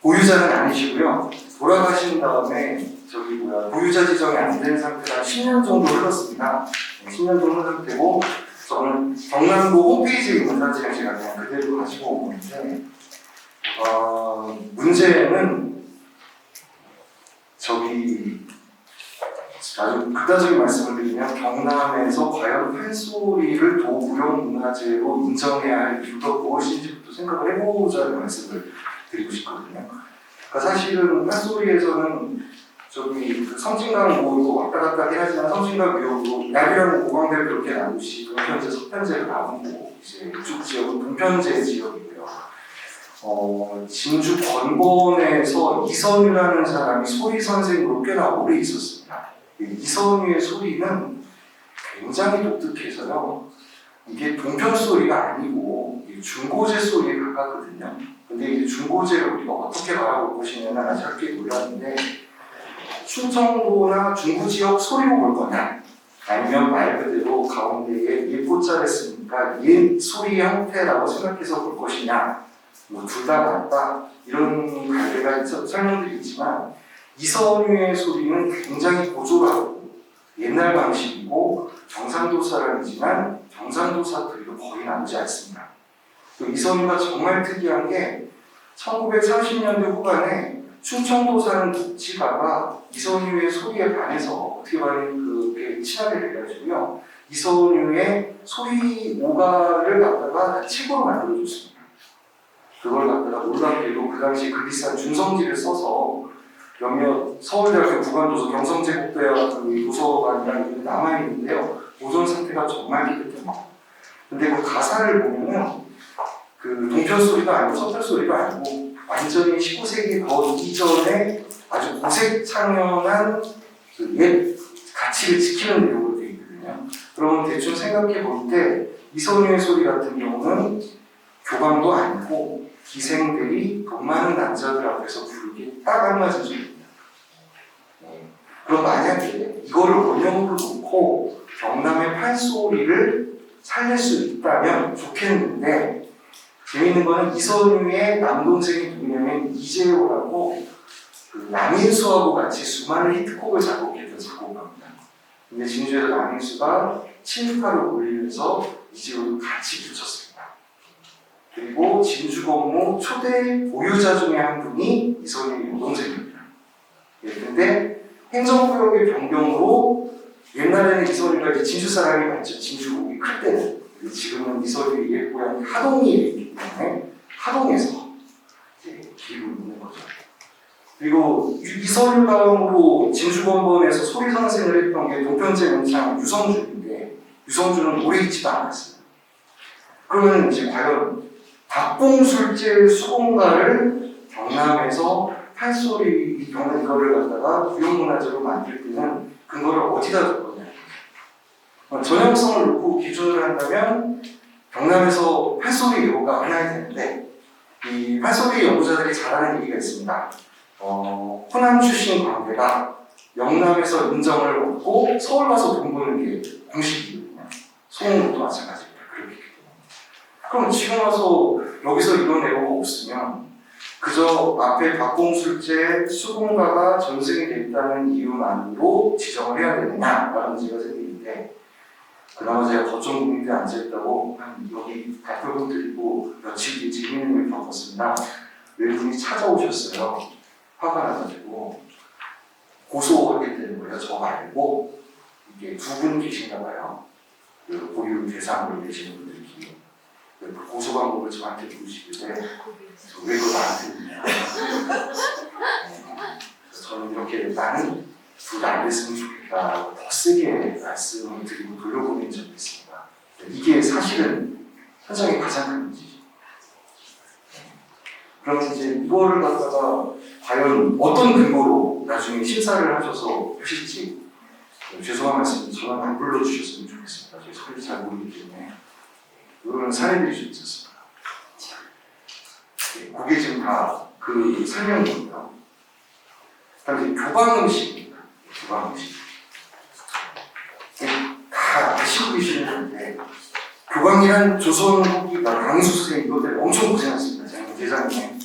D: 보유자는 아니시고요. 돌아가신 다음에 보유자 지정이 안 된 상태가 10년 정도 흘렀습니다. 10년 정도 흘른 상태고 저는 경남도 홈페이지에 있는 사진을 제가 그냥 그대로 가지고 온 건데 문제는 아주 극단적인 말씀을 드리면 경남에서 과연 판소리를 도무형문화재로 인정해야 할 이유가 무엇인지부터 생각을 해보자는 말씀을 드리고 싶거든요. 그러니까 사실은 판소리에서는 그 성진강 모도 왔다 갔다 해야지만 성진강 묘도 약이라는 고강대를 그렇게 나누시 동편제, 서편제를 나누고 이제 이쪽 지역은 동편제 지역이고요. 진주 건번에서 이선유라는 사람이 소리 선생으로 꽤나 오래 있었습니다. 이선유의 소리는 굉장히 독특해서요. 이게 동편 소리가 아니고 중고제 소리에 가깝거든요. 근데 이 중고제를 우리가 어떻게 바라볼 것이냐는 아주 함께 놀랐는데, 충청도나 중부 지역 소리로 볼 거냐, 아니면 말 그대로 가운데에 예포자를 했으니까 옛 소리 형태라고 생각해서 볼 것이냐, 뭐 둘 다 맞다, 이런 갈래가 설명드리지만, 이선유의 소리는 굉장히 고조하고 옛날 방식이고 경상도 사람이지만 경상도 사투리도 거의 나오지 않습니다. 또 이선유가 정말 특이한 게 1930년대 후반에 충청도 사는 독지가가 이선유의 소리에 반해서 어떻게 보면 그게 친하게 돼가지고요, 이선유의 소리 오가를 갖다가 책으로 만들어줬습니다. 그걸 갖다가 놀랍게도 그 당시 그 비싼 중성지를 써서 몇몇 서울대학교 부관도서, 경성제국대학 그 도서관이랑 이런 게 남아있는데요, 보존 상태가 정말 깨끗합니다. 근데 그 가사를 보면은 그 동편 소리도 아니고 서편 소리도 아니고 완전히 19세기 더 이전에 아주 고색창연한 그 옛 가치를 지키는 내용으로 되어 있거든요. 그러면 대충 생각해 볼 때 이선유의 소리 같은 경우는 교감도 아니고 기생들이 돈 많은 남자들 앞에서 부르기 딱 알맞은 소리입니다. 그럼 만약에 이거를 원형으로 놓고 경남의 판소리를 살릴 수 있다면 좋겠는데, 재밌는 거는 이선유의 남동생이 누구냐면 이재호라고 그 남인수하고 같이 수많은 히트곡을 작곡했던 작곡가입니다. 근데 진주에서 남인수가 친일파를 올리면서 이재호도 같이 붙였습니다. 그리고 진주건무 초대 보유자 중에 한 분이 이선유의 여동생입니다. 근데 행정구역의 변경으로 옛날에는 이선유가 이제 진주 사람이 맞죠. 진주국이 클 때는. 지금은 이선유의 옛 고향이 하동에 있기 때문에 하동에서 기르고 있는 거죠. 그리고 이선유 다음으로 진주건번에서 소리 선생을 했던 게 동편제 명창 유성준인데, 유성준은 오래 있지도 않았어요. 그러면 이제 과연 박봉술제 수공가를 경남에서 판소리 이거를 갖다가 무형문화재로 만들 때는 근거를 어디다 둘 거냐. 전형성을 놓고 기준을 한다면 경남에서 판소리 연구가 많아야 되는데, 이 판소리 연구자들이 잘하는 얘기가 있습니다. 호남 출신 광대가 영남에서 인정을 얻고 서울 와서 돈 버는 게 공식이거든요. 송은도 마찬가지입니다. 그렇기 때문에. 그럼 지금 와서 여기서 이런 내용가 없으면 그저 앞에 박봉술제 수공가가 전승이 됐다는 이유만으로 지정을 해야 되느냐라는 문제가 생기는데, 그나마 제가 거점 국민대 앉아있다고 한 여기 발표문 드리고 며칠 뒤에 재밌는 일을 겪었습니다. 외국인이 찾아오셨어요. 화가 나가지고 고소하겠다는 거예요. 저 말고 이게 두 분 계신가 봐요. 그 고유 대상으로 계시는 분들이 그 고소 방법을 저한테 물으시길래 왜 그걸 나한테 묻냐. 저는 이렇게 나는 둘 다 안 됐으면 좋겠다, 더 세게 말씀을 드리고 돌려보낸 적이 있습니다. 이게 사실은 현장의 가장 큰 문제죠. 그럼 이제 이거를 갖다가 과연 어떤 근거로 나중에 심사를 하셔서 하실지, 죄송한 말씀 저는 안 불러주셨으면 좋겠습니다. 제 소리 잘 모르기 때문에. 그런 사례들이 좀 있었습니다. 그게 지금 다 그 설명이고요. 그다음에 교방 음식입니다. 교방 음식. 다 아시고 계시는 건데, 교방이란 조선 후기가 강희수 선생님 이것들 엄청 고생하셨습니다. 대장님.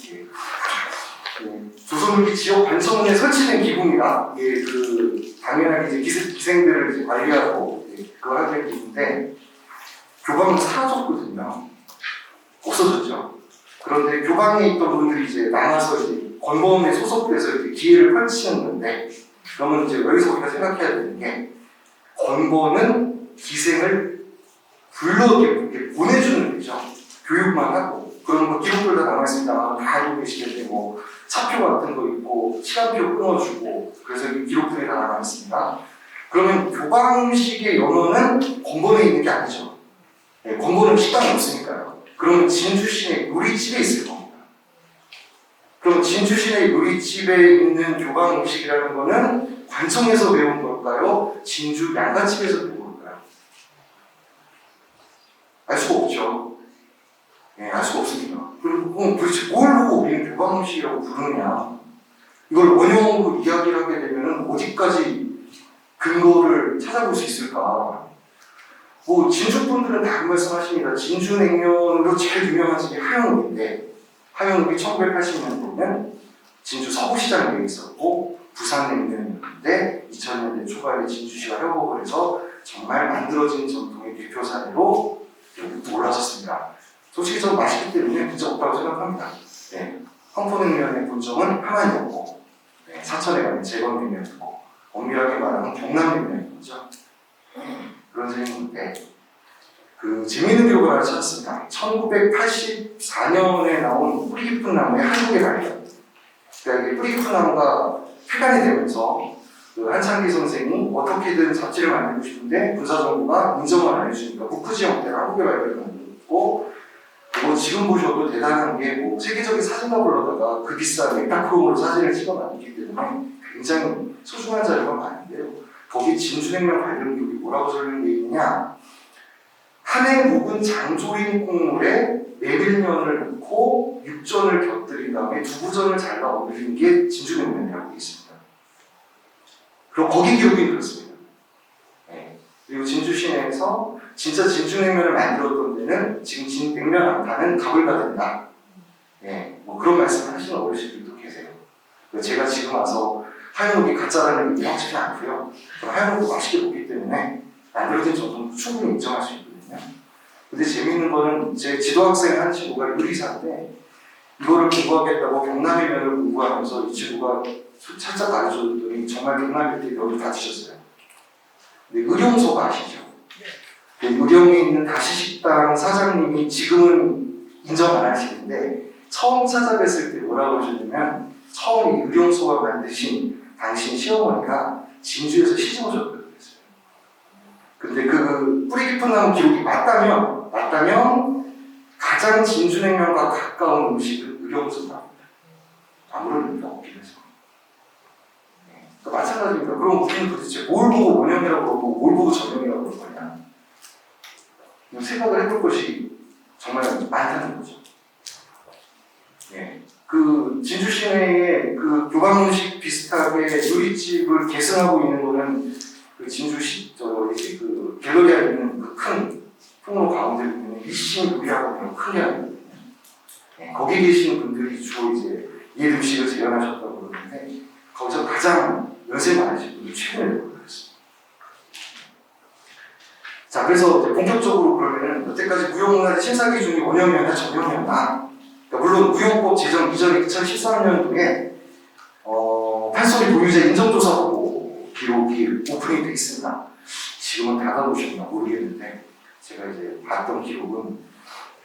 D: 조선 후기 지역 반성문에 설치된 기구입니다. 그 당연하게 이제 기생들을 이제 관리하고 그걸 하는 기구인데, 교방은 사라졌거든요. 없어졌죠. 그런데 교방에 있던 분들이 이제 나와서 이제 건보험에 소속돼서 이제 기회를 펼치는 건데, 그러면 이제 여기서 우리가 생각해야 되는 게, 건보는 기생을 불러 이렇게 보내주는 거죠. 교육만 하고. 그런 거 기록들 다 남아있습니다. 다 알고 계시겠는데, 뭐 차표 같은 거 있고 시간표 끊어주고, 그래서 이 기록들이 다 남아있습니다. 그러면 교방식의 연호는 건보에 있는 게 아니죠. 건보는 식당이 없으니까요. 그러면 진주 시내 요리집에 있을 겁니다. 그럼 진주시내 요리집에 있는 교방 음식이라는 거는 관청에서 배운 걸까요? 진주 양가집에서 배운 걸까요? 알 수가 없죠. 예, 알 수가 없습니다. 그럼 도대체 뭘 보고 우리는 교방 음식이라고 부르느냐? 이걸 원형으로 이야기를 하게 되면 어디까지 근거를 찾아볼 수 있을까? 뭐 진주분들은 다 그 말씀하십니다. 진주냉면으로 제일 유명한 집이 하영읍인데 하영읍이 1980년도면 진주 서구시장에 있었고 부산냉면이었는데 2000년대 초반에 진주시가 협업을 해서 정말 만들어진 전통의 대표 사례로 올라섰습니다. 솔직히 저는 맛있기 때문에 문제 없다고 생각합니다. 네. 황포냉면의 본점은 하만이었고 네. 사천에 가면 제건냉면이었고 엄밀하게 말하면 경남냉면인 거죠. 그런 점인데 그 재미있는 기록을 하나 찾았습니다. 1984년에 나온 뿌리 깊은 나무의 한국의 발견. 그러니까 이게 뿌리 깊은 나무가 폐간이 되면서 그 한창기 선생이 어떻게든 잡지를 만들고 싶은데 군사정부가 인정을 안 해주니까 무크지 형태로 한국의 발견을 만들었고 그리고 지금 보셔도 대단한 게 뭐 세계적인 사진가불러다가 그 비싼 엑타크롬으로 사진을 찍어놨기 때문에 굉장히 소중한 자료가 많은데요. 거기 진주냉면 관련 기록이 뭐라고 설명되어 있느냐? 한해 묵은 장조림 국물에 메밀면을 넣고 육전을 곁들인 다음에 두부전을 잘라 어울린 게 진주냉면이라고 되어 있습니다. 그리고 거기 기록이 그렇습니다. 네. 그리고 진주 시내에서 진짜 진주냉면을 만들었던 데는 지금 냉면 안파는 가불가된다. 네. 뭐 그런 말씀을 하시는 어르신들도 계세요. 제가 지금 와서 하영옥이 가짜라는 얘기 확실히 않고요. 하영옥도 맛있게 먹기 때문에 만들어진 전통도 충분히 인정할 수 있거든요. 근데 재밌는 거는 제 지도학생 한 친구가 요리사인데 이거를 공부하겠다고 경남냉면을 공부하면서 이 친구가 살짝 가르쳐줬더니 정말 경남일 때 여기 다 드셨어요. 근데 의령소가 아시죠? 네. 의령에 있는 다시식당 사장님이 지금은 인정 안 하시는데 처음 찾아뵀을 때 뭐라고 하셨냐면 처음 이 의령소가 만드신 당신 시어머니가 진주에서 시집 오셨거든요. 근데 그 뿌리 깊은 나무 기록이 맞다면 가장 진주냉면과 가까운 음식은 의령소입니다. 아무런 의미가 없긴 해서. 네. 그러니까 마찬가지입니다. 그럼 우리는 도대체 뭘 보고 원형이라고 그러고 뭘 보고 전형이라고 그럴 거냐. 생각을 해볼 것이 정말 많다는 거죠. 네. 그 진주 시내에 그 교방 음식 비슷하게 요리집을 계승하고 있는 거는 그 진주시 그 갤러리아에 있는 그 큰 통로 가운데 있는 이신 요리학원이라고 큰 게 아니거든요. 네. 거기 계신 분들이 주로 이제 이 음식을 재현하셨다고 그러는데 거기서 가장 연세 많으신 분이 최근에 그랬습니다. 자, 그래서 이제 본격적으로 그러면은 여태까지 무형문화재 심사 기준이 원형이었나 전형이었나? 그러니까 물론 무형법 제정 이전에 2013년도에 판소리 보유자 인정조사보고 기록이 오픈이 돼 있습니다. 지금은 닫아놓으셨나 모르겠는데 제가 이제 봤던 기록은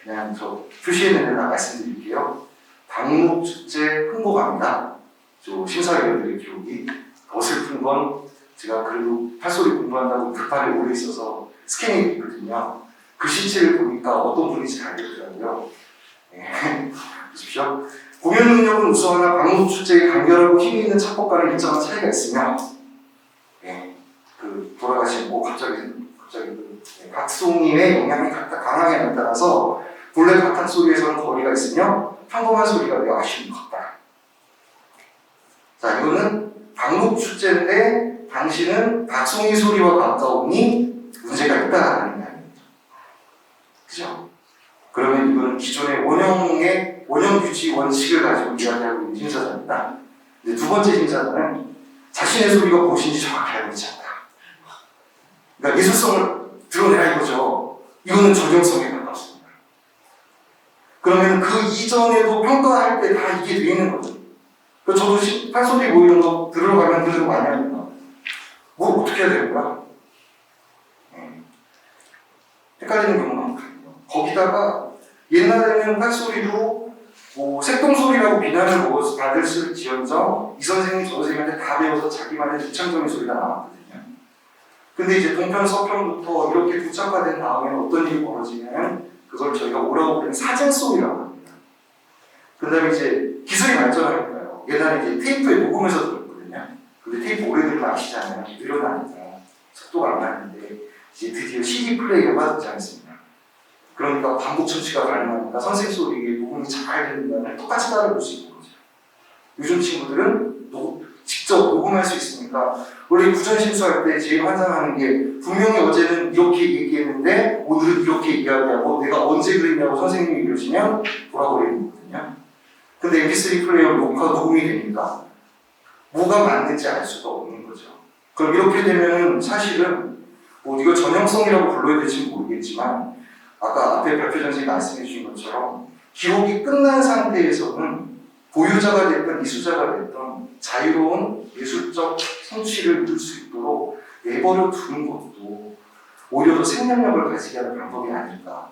D: 그냥 저 표시해낸 데다 말씀드릴게요. 방목축제 홍보갑니다. 저 심사위원들의 기록이 더 슬픈 건 제가 그래도 판소리 공부한다고 급하게 오래 있어서 스캐닝이 있거든요. 그 시체를 보니까 어떤 분인지 알겠더라고요. 네. 보십시오. 공연 능력은 우수하나 방목축제에 강렬하고 힘이 있는 착곡과는 일정한 차이가 있으며 네. 그 돌아가신 갑자기 각송님의 영향이 강하게 나타나서 본래 박학 소리에서는 거리가 있으며 평범한 소리가 되어 아쉬움이 컸다. 자, 이거는 방목축제인데 당신은 박송이 소리와 가까우니 문제가 있다라는 이야기입니다. 그죠? 그러면 이거는 기존의 원형 규칙 원칙을 가지고 이야기하고 있는 심사자입니다. 근데 두 번째 심사자는 자신의 소리가 무엇인지 정확히 알고 있지 않다. 그러니까 예술성을 드러내라 이거죠. 이거는 적용성에 가깝습니다. 그러면 그 이전에도 평가할 때 다 이게 되어 있는 거죠. 저도 판소리 뭐 이런 거 들으러 가면 그런 거 많이 합니다. 뭐 어떻게 해야 되는 거야? 헷갈리는 경우가 많거든요. 거기다가 옛날에는 판소리도 뭐 색동소리라고 비난을 받을 지언정 이 선생님 저 선생님한테 다 배워서 자기만의 독창적인 소리가 나왔거든요. 근데 이제 동편 서편부터 이렇게 부착화된 다음에는 어떤 일이 벌어지냐면 그걸 저희가 뭐라고 부르는 사진소리라고 합니다. 그 다음에 이제 기술이 발전하니까요. 옛날에 이제 테이프에 녹음해서 들었거든요. 근데 테이프 오래 들으면 아시잖아요. 늘어나니까 속도가 안 나는데 이제 드디어 CD 플레이어가 등장했습니다. 그러니까 반복 청취가 가능하니까 선생님 소리에 녹음이 잘 되는 똑같이 따라볼 수 있는 거죠. 요즘 친구들은 직접 녹음할 수 있으니까 원래 부전심수할 때 제일 환장하는 게 분명히 어제는 이렇게 얘기했는데 오늘은 이렇게 이야기하고 내가 언제 그랬냐고 선생님이 그러시면 돌아버리는 거거든요. 근데 MP3 플레이어 녹음이 되니까 뭐가 맞는지 알 수가 없는 거죠. 그럼 이렇게 되면은 사실은 뭐 이거 전형성이라고 불러야 될지 모르겠지만 아까 앞에 발표 전생이 말씀해 주신 것처럼 기록이 끝난 상태에서는 보유자가 됐든 이수자가 됐든 자유로운 예술적 성취를 이룰 수 있도록 내버려 두는 것도 오히려 더 생명력을 가지게 하는 방법이 아닐까.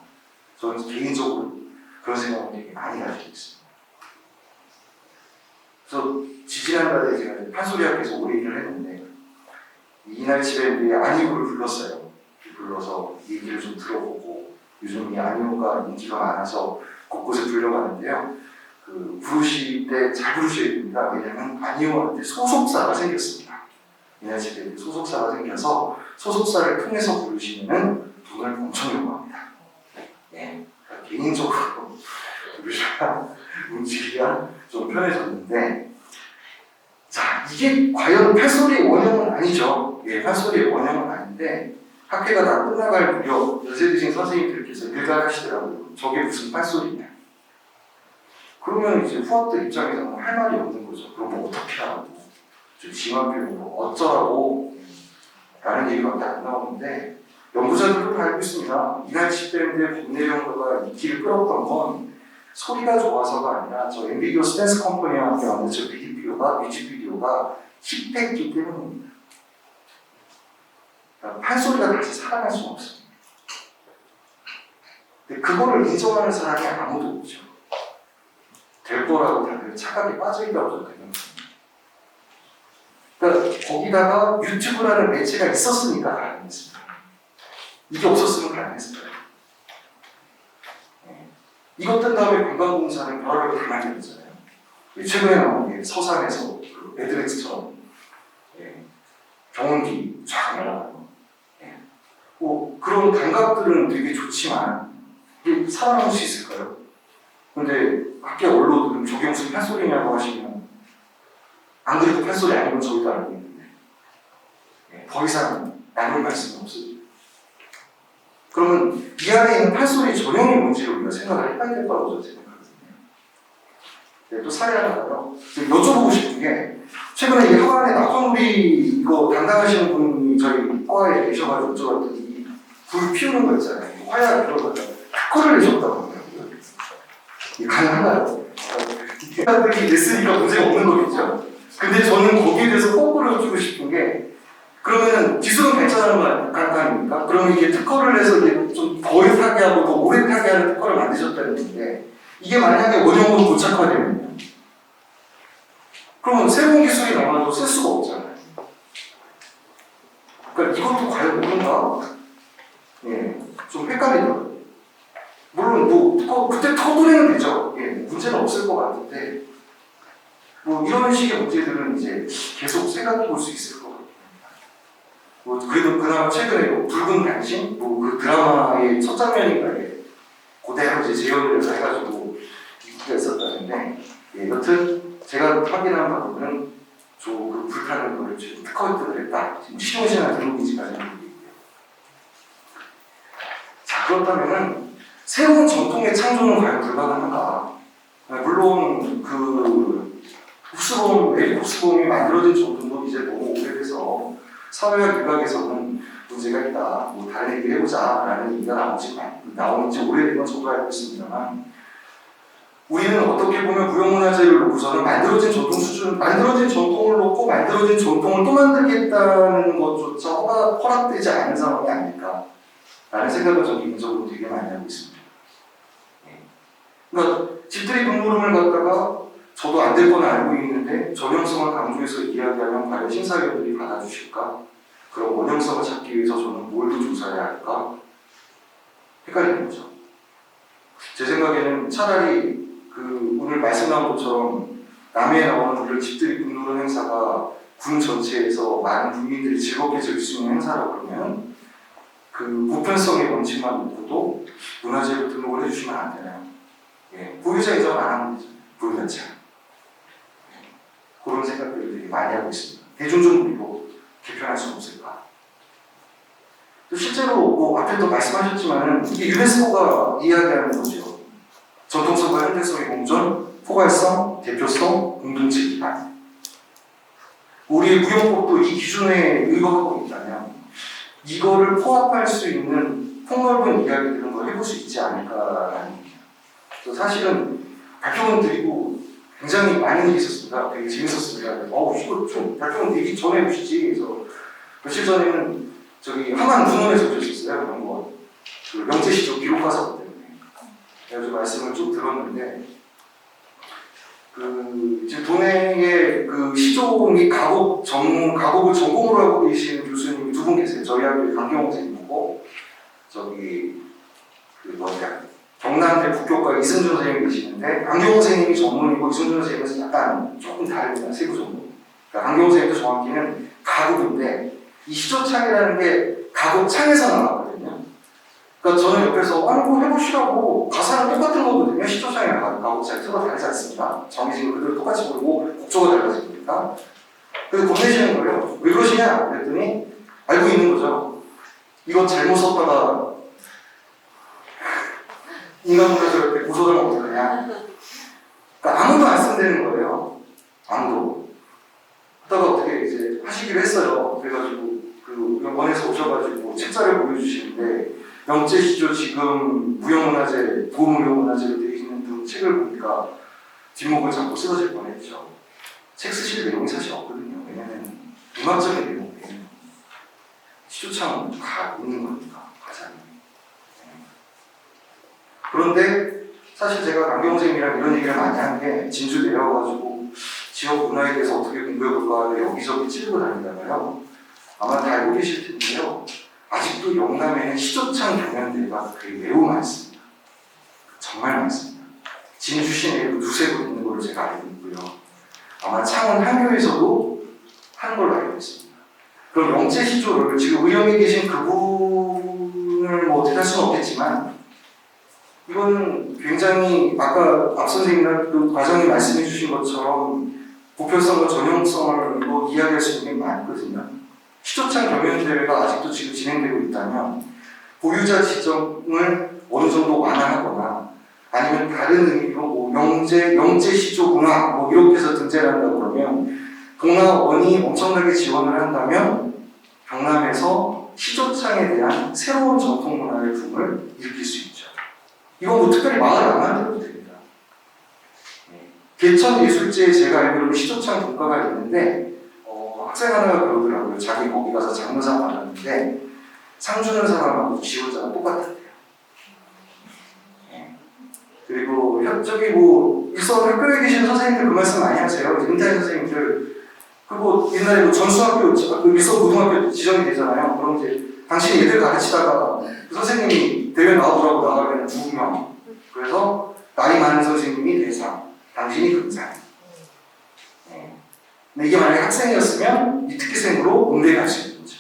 D: 저는 개인적으로 그런 생각을 되게 많이 가지고 있습니다. 그래서 지지난달에 제가 판소리학에서 오래 일을 했는데 이날 집에 안희호를 불렀어요. 불러서 얘기를 좀 들어보고 요즘 이 안희호가 인기가 많아서 곳곳에 불려가는데요. 그 부르실 때 잘 부르셔야 됩니다. 왜냐하면 안희호한테 소속사가 생겼습니다. 이날 집에 소속사가 생겨서 소속사를 통해서 부르시면 돈을 엄청 요구합니다. 네, 그러니까 개인적으로 부르셔야 움직이기가 좀 편해졌는데 자, 이게 과연 판소리의 원형은 아니죠. 예, 판소리의 원형은 아닌데 학회가 다 끝나갈 무렵 연세드신 선생님들께서 일갈하시더라고요. 저게 무슨 판소리냐. 그러면 이제 후학들 입장에서는 할 말이 없는 거죠. 그럼 어떻게 하라고. 좀 심한 표현으로 어쩌라고 라는 얘기밖에 안 나오는데 연구자들도 다 알고 있습니다. 이날 집밴드의 법내령도가 인기를 끌었던 건 소리가 좋아서가 아니라 저 앰비기어스 댄스 컴퍼니와 함께 만든 저 뮤직비디오가 힙했기 때문입니다. 그러니까 판소리가 다시 살아날 수는 없습니다. 근데 그거를 인정하는 사람이 아무도 없죠. 될 거라고 다들 착각에 빠져있다고 저는 생각합니다. 그러니까 거기다가 유튜브라는 매체가 있었으니까 가능했습니다. 이게 없었으면 가능했을까요? 이것 뜬 다음에 관광공사는 별로 다 만들었잖아요. 최근에 나온 게 서산에서 그 매드맥스처럼 경운기 쫙 날아가고 뭐 그런 감각들은 되게 좋지만 이게 살아남을 수 있을까요? 근데 학교 언론들은 저게 무슨 판소리냐고 하시면 안 그래도 판소리 아니면 저희도 알고 있는데 더 이상 나눌 말씀이 없어요. 그러면 이 안에 있는 판소리 전형이 뭔지를 우리가 생각을 해봐야 될 거라고 저는 생각하거든요. 네, 또 사례 하나가요. 여쭤보고 싶은 게 최근에 이 하반에 낙원우리 이거 담당하시는 분이 저희 과에 계셔가지고 여쭤봤더니 불 피우는 거 있잖아요. 화약 그런 거죠. 특허를 내셨다고 하더라고요. 이게 가능한가요? 이 사람들이 냈으니까 문제가 없는 거겠죠. 근데 저는 거기에 대해서 거꾸로 여쭈고 싶은 게 그러면 기술은 발전하는 거 아닙니까? 그러면 이게 특허를 해서 이제 좀 덜 타게 하고 더 오래 타게 하는 특허를 만드셨다는 건데 이게 만약에 원형으로 고착화되면요. 그러면 새로운 기술이 나와도 쓸 수가 없잖아요. 그러니까 이것도 과연 옳은가? 예, 좀 헷갈리더라고요. 물론 뭐 그때 터부리면 되죠. 예, 문제는 없을 것 같은데 뭐 이런 식의 문제들은 이제 계속 생각해 볼 수 있을 것 같아요. 뭐 그래도 그나마 최근에 뭐 붉은 당신 뭐 그 드라마의 첫 장면인가에 그대로 이제 재현을 해가지고 인기가 있었다는데 예, 여튼 제가 확인한 바로는 그 불타는 거를 지금 특허를 했다. 지금 실용시나 등록인지까지 모르겠고요. 자 그렇다면은 새로운 전통의 창조는 과연 불가능한가? 물론 그 에릭 흡수범이 만들어진 전통도 이제 너무 오래돼서 사회학 일각에서는 문제가 있다. 뭐 다른 얘기를 해보자라는 얘기가 나온 지 오래된 건 저도 알고 있습니다만 우리는 어떻게 보면 무형문화재를 놓고서는 만들어진 전통을 놓고 만들어진 전통을 또 만들겠다는 것조차 허락되지 않은 상황이 아닐까 라는 생각을 저는 개인적으로 되게 많이 하고 있습니다. 그러니까 집들이 동물음을 갖다가 저도 안 될 건 알고 있는데 전형성을 강조해서 이야기하면 과연 심사위원들이 받아주실까? 그럼 원형성을 찾기 위해서 저는 뭘 더 조사해야 할까? 헷갈리는 거죠. 제 생각에는 차라리 그 오늘 말씀 나온 것처럼 남해에 나오는 이런 집들이 분노는 행사가 군 전체에서 많은 국민들이 즐겁게 즐길 수 있는 행사라고 그러면 그 보편성의 원칙만 놓고도 문화재로 등록을 해주시면 안 되나요? 예, 보유자 인정을 안 하면 되죠. 보유자차. 그런 생각들을 되게 많이 하고 있습니다. 대중적으로 개편할 수는 없을까? 또 실제로 뭐 앞에도 말씀하셨지만은 이게 유네스코가 이야기하는 거죠. 전통성과 현대성의 공존, 포괄성, 대표성, 공동체 기반. 우리의 무용법도 이 기준에 의거하고 있다면 이거를 포함할 수 있는 폭넓은 이야기들은 더 해볼 수 있지 않을까라는 얘기예요. 그래서 사실은 발표문 드리고 굉장히 많은 일이 있었습니다. 되게 재밌었습니다. 이거 좀 발표문 드리기 전에 오시지. 그래서 며칠 전에는 저기 하만 군원에서 오셨었어요. 연구원. 그 명제시조 기록화사고 때문에. 그래서 말씀을 쭉 들었는데 지금 도내에 그 시종이 가곡을 전공으로 하고 계시는 교수님이 두 분 계세요. 저희 학교에 강경호 선생님이고 저기 경남대 북교과 이승준 선생님이 계시는데 강경호 선생님이 전문이고 이승준 선생님은 약간 조금 다릅니다. 세부 전문. 그러니까 강경호 선생님도 정확히는 가곡인데 이 시조창이라는 게 가곡창에서 나왔거든요. 그러니까 저는 옆에서 그거 해보시라고 가사는 똑같은 거거든요. 시조창이랑 가곡창이 서로 다르지 않습니다. 정해진 거 그대로 똑같이 보이고 곡조가 달라집니다. 그래서 겁내시는 거예요. 왜 그러시냐? 그랬더니 알고 있는 거죠. 이거 잘못 썼다가 인간문화재로 이렇게 고소당하면 어떡하냐. 그러니까 아무도 안 쓴다는 거예요. 아무도. 하다가 어떻게 이제 하시기로 했어요. 그래가지고 그 원에서 오셔가지고 책자를 보여주시는데 명제시조 지금 무형문화재, 보무형문화재로 되어 있는 등 책을 보니까 뒷목을 잡고 쓰러질 뻔했죠. 책 쓰실 내용이 사실 없거든요. 왜냐면 문학적인 내용에 시조창은 다 있는 거니까 가장. 그런데 사실 제가 강경호 선생님이랑 이런 얘기를 많이 하는 게 진주 내려와가지고 지역 문화에 대해서 어떻게 공부해볼까 여기저기 찌르고 다니다가요. 아마 다 알고 계실 텐데요. 아직도 영남에는 시조창 경연대회가 매우 많습니다. 정말 많습니다. 진주 시내에도 두세 곳 있는 걸로 제가 알고 있고요. 아마 창원 한교에서도 하는 걸로 알고 있습니다. 그럼 명제시조를 지금 의령에 계신 그분을 뭐 어떻게 할 수는 없겠지만 이거는 굉장히 아까 앞 선생님이나 그 과장님 말씀해 주신 것처럼 보편성과 전형성을 이야기할 수 있는 게 많거든요. 시조창 경연대회가 아직도 지금 진행되고 있다면 보유자 지정을 어느 정도 완화하거나 아니면 다른 의미로 뭐 영재시조구나 뭐 이렇게 해서 등재를 한다고 그러면 동아원이 엄청나게 지원을 한다면 경남에서 시조창에 대한 새로운 전통문화의 붐을 일으킬 수 있죠. 이건 뭐 특별히 마을 안 만들어도 됩니다. 개천예술제에 제가 알기로는 시조창 분과가 있는데 학생 하나가 그러더라고요. 자기 거기 가서 장르상 받았는데 상 주는 사람하고 지원자가 똑같았대요. 그리고 저기 뭐 일선 학교에 계시는 선생님들 그 말씀 많이 하세요. 인타임 선생님들 그리고 옛날에 뭐 전수학교, 일선 고등학교 지정이 되잖아요. 그럼 이제 당신이 애들 가르치다가 그 선생님이 대회 나오더라고 나가면 2명. 그래서 나이 많은 선생님이 대상, 당신이 금상. 근데 이게 만약에 학생이었으면 이 특기생으로 음대에 갈 수 있는 거죠.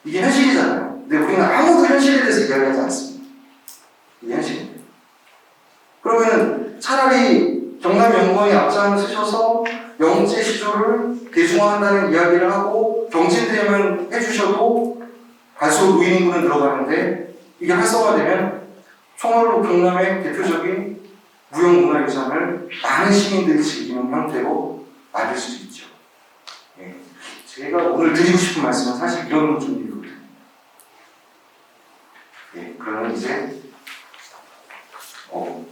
D: 이게 현실이잖아요. 근데 우리는 아무도 현실에 대해서 이야기하지 않습니다. 이게 현실인데. 그러면 차라리 경남연구원이 앞장서셔서 영재시조를 대중화한다는 이야기를 하고 경진대회만 해주셔도 갈수록 노인인구는 들어가는데 이게 활성화되면 총알로 경남의 대표적인 무형문화유산을 많은 시민들이 즐기는 형태로 만들 수도 있죠. 제가 오늘 드리고 싶은 말씀은 사실 이런 종류거든요. 그러면 이제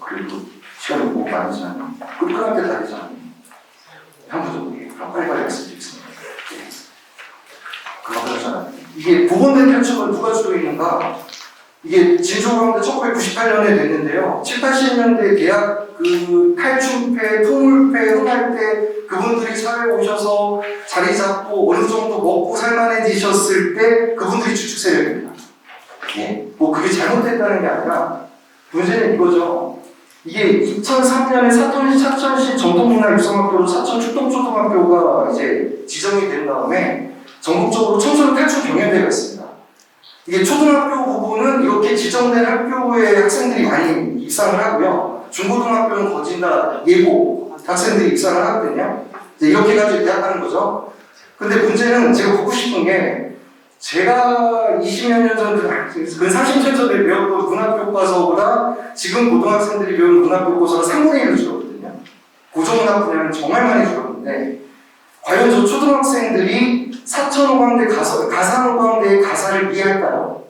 D: 그래도 시간이 너무 많지 않아요. 끝까지 다르지 않아요. 한부적으로 그럼 빨리빨리 말씀드리겠습니다. 그만큼 하잖아요. 이게 복원된 편측은 누가 주고 있는가? 이게 진주호강대 1998년에 됐는데요. 7, 80년대 계약 탈춤패, 풍물패, 흥할때 그분들이 사회에 오셔서 자리 잡고 어느 정도 먹고 살만해지셨을 때 그분들이 주축 세력입니다. 뭐 그게 잘못됐다는 게 아니라 문제는 이거죠. 이게 2003년에 사천시 전통문화육성학교로 사천축동초등학교가 이제 지정이 된 다음에 전국적으로 청소년 탈출 경연대회가 있습니다. 이게 초등학교 부분은 이렇게 지정된 학교에 학생들이 많이 입상을 하고요. 중고등학교는 거진 다 예고 학생들이 입상을 하거든요. 이제 이렇게 해가지고 대학하는 거죠. 근데 문제는 제가 묻고 싶은 게 제가 20몇 년 전, 근 30년 전에 배웠던 문학교과서보다 지금 고등학생들이 배우는 문학교과서가 3분의 1로 줄었거든요. 고전문학 분야는 정말 많이 줄었는데 과연 저 초등학생들이 사천오광대 가산오광대의 가사를 이해할까요?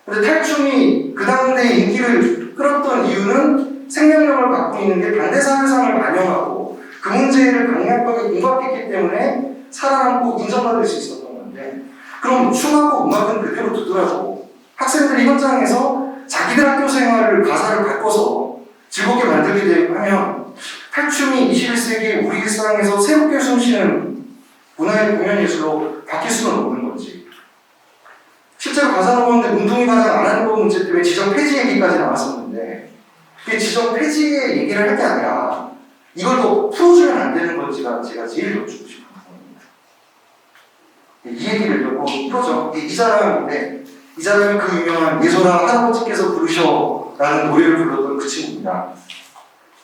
D: 근데 탈춤이 그 당대 인기를 끌었던 이유는 생명력을 갖고 있는 게 반대사회상을 반영하고 그 문제를 강력하게 공부했기 때문에 살아남고 인정받을 수 있었던 건데 그럼 춤하고 음악은 그대로 두더라도 학생들이 현장에서 자기들 학교 생활을 가사를 바꿔서 즐겁게 만들게 되면 탈춤이 21세기 우리 일상에서 새롭게 숨쉬는 문화의 공연예술로 바뀔 수는 없는 건지. 실제로 가사노동인데 운동이 가장 안 하는 거 문제 때문에 지정 폐지 얘기까지 나왔었는데 그게 지정 폐지의 얘기를 할 게 아니라 이걸 더 풀어주면 안 되는 건지가 제가 제일 여쭙고 싶은 부분입니다. 이 얘기를 좀 풀어줘. 이 사람인데 이 사람이 그 유명한 예솔아 할아버지께서 부르셔라는 노래를 불렀던 그 친구입니다.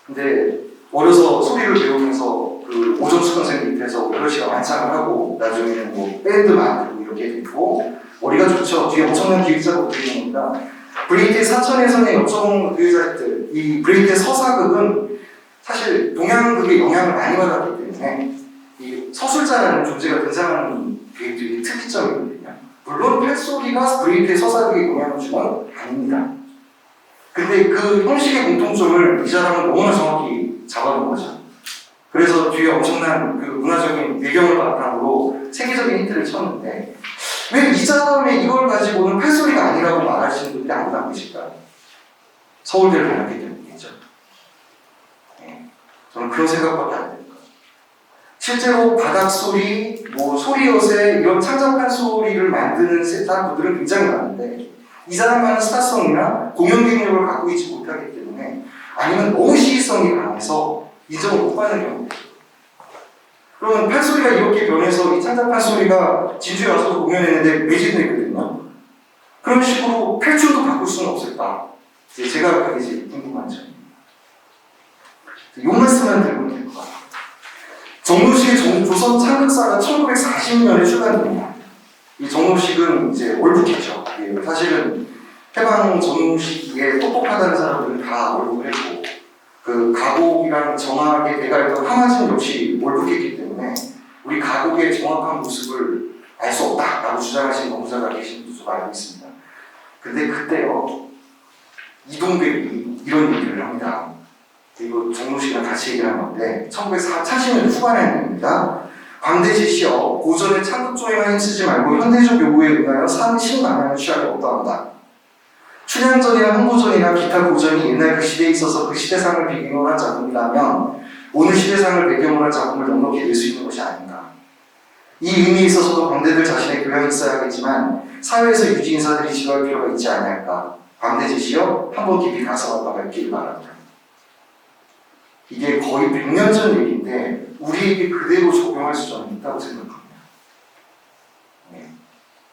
D: 근데 어려서 소리를 배우면서 그 오정수 선생님 밑에서 여러 시간 완창을 하고 나중에는 뭐 밴드 만들고 이렇게 됐고 머리가 좋죠. 뒤에 엄청난 기획자가 되는 겁니다. 브레이트의 사천에서의 여성 기획자들 이 브레이트의 서사극은 사실 동양극의 영향을 많이 받았기 때문에 이 서술자라는 존재가 등장하는 게 되게 특이점이거든요. 물론 팔소리가 브레이트의 서사극에 영향을 주는 건 아닙니다. 근데 그 형식의 공통점을 이 사람은 너무나 정확히 잡아놓은 거죠. 그래서 뒤에 엄청난 그 문화적인 배경을 바탕으로 세계적인 히트를 쳤는데 왜 이 사람의 이걸 가지고는 팔소리가 아니라고 말하시는 분들이 아무도 안 계실까요? 서울대를 다녔기 때문이겠죠. 네. 저는 그런 생각밖에 안 됩니다. 실제로 바닥소리, 뭐 소리엿에 이런 창작한 소리를 만드는 사람들은 굉장히 많은데 이 사람만은 스타성이나 공연 경력을 갖고 있지 못하기 때문에 아니면 너무 시의성이 강해서 인정을 못 받는 경우가 있어요. 그러면 판소리가 이렇게 변해서 이 창작판 소리가 진주에 와서도 공연했는데 매진됐거든요. 그런 식으로 탈춤도 바꿀 수는 없을까? 제가 그게 궁금한 점입니다. 이 말씀만 드리면 될 것 같아요. 정노식의 조선 창극사가 1940년에 출간됩니다. 이 정노식은 이제 월북했죠. 사실은 해방 정노식에 똑똑하다는 사람들은 다 월북했고 그 가곡이랑 정확하게 대가했던 하마진 역시 월북했기 때문에 우리 가곡의 정확한 모습을 알 수 없다라고 주장하시는 연구자가 계신 것으로 알고 있습니다. 근데 그때요 이동백이 이런 얘기를 합니다. 그리고 정노식이랑 같이 얘기를 한 건데 1940년 후반의 내용입니다. 광대지시여 고전의 창극조에만 힘쓰지 말고 현대적 요구에 응하여 신방향을 취하기 어떠한가. 춘향전이나 흥보전이나 기타 고전이 옛날 그 시대에 있어서 그 시대상을 배경으로 한 작품이라면 오늘 시대상을 배경으로 한 작품을 넉넉히 낼 수 있는 것이 아닌가. 이 의미에 있어서도 광대들 자신의 교양이 있어야겠지만 사회에서 유지인사들이 지도할 필요가 있지 않을까. 광대지시여 한번 깊이 가슴 아파가 있기를 바랍니다. 이게 거의 100년 전 얘기인데 우리에게 그대로 적용할 수는 있다고 생각합니다. 네.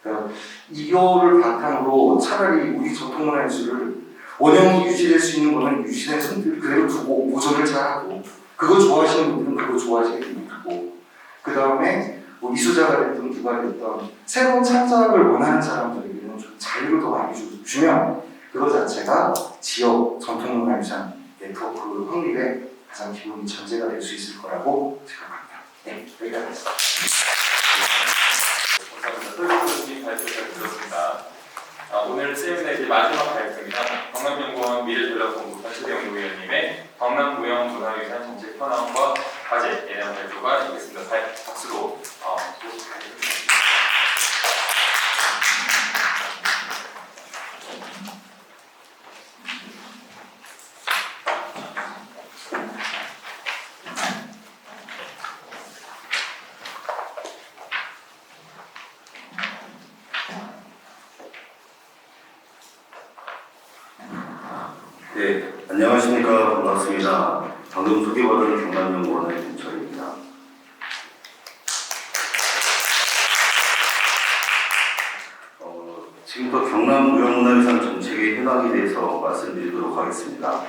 D: 그러니까 이거를 바탕으로 차라리 우리 전통문화예술을 원형이 유지될 수 있는 거는 유지된 손들 그대로 두고 보존을 잘하고 그거 좋아하시는 분들은 그거 좋아하시게 두고 그 다음에 뭐 미술자가 됐든 누가 됐든 새로운 창작을 원하는 사람들에게는 좀 자유를 더 많이 주면 그거 자체가 지역 전통문화유산 네트워크 확립에 가장 기본 전제가 될 수 있을 거라고 생각합니다. 네, 여기까지
B: 감사합니다. 설교수님 발표 잘 들었습니다. 오늘 세미나 이제 마지막 발표입니다. 경남연구원 미래전략본부 박시대 연구위원님의 경남무형문화유산 정책 현황과 과제에 대한 발표가 있겠습니다. 박수로
E: 네, 안녕하십니까. 반갑습니다. 방금 소개받은 경남연구원의 김철입니다. 지금부터 경남무형문화유산 정책의 현황에 대해서 말씀드리도록 하겠습니다.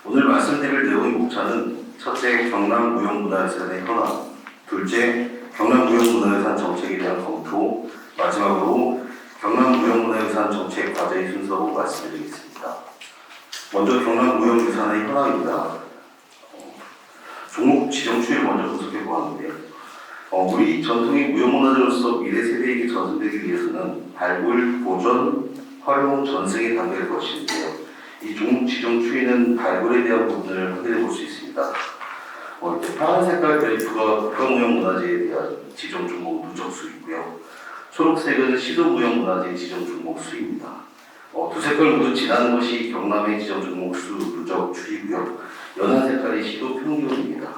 E: 오늘 말씀드릴 내용의 목차는 첫째, 경남무형문화유산의 현황, 둘째, 경남무형문화유산 정책에 대한 검토, 마지막으로 경남무형문화유산 정책 과제의 순서로 말씀드리겠습니다. 먼저 경남무형유산의 현황입니다. 종목 지정 추이를 먼저 분석해 보았는데요. 우리 전통의 무형문화재로서 미래 세대에게 전승되기 위해서는 발굴, 보존, 활용, 전승의 단계를 거치는데요. 이 종목 지정 추이는 발굴에 대한 부분을 확인해 볼 수 있습니다. 이렇게 파란 색깔 그래프가 국가무형문화재에 대한 지정 종목 누적 수이고요. 초록색은 시도무형문화재 지정 종목 수입니다. 두 색깔 모두 진한 것이 경남의 지정 종목 수 누적 추이고요. 연한 색깔이 시도 평균입니다.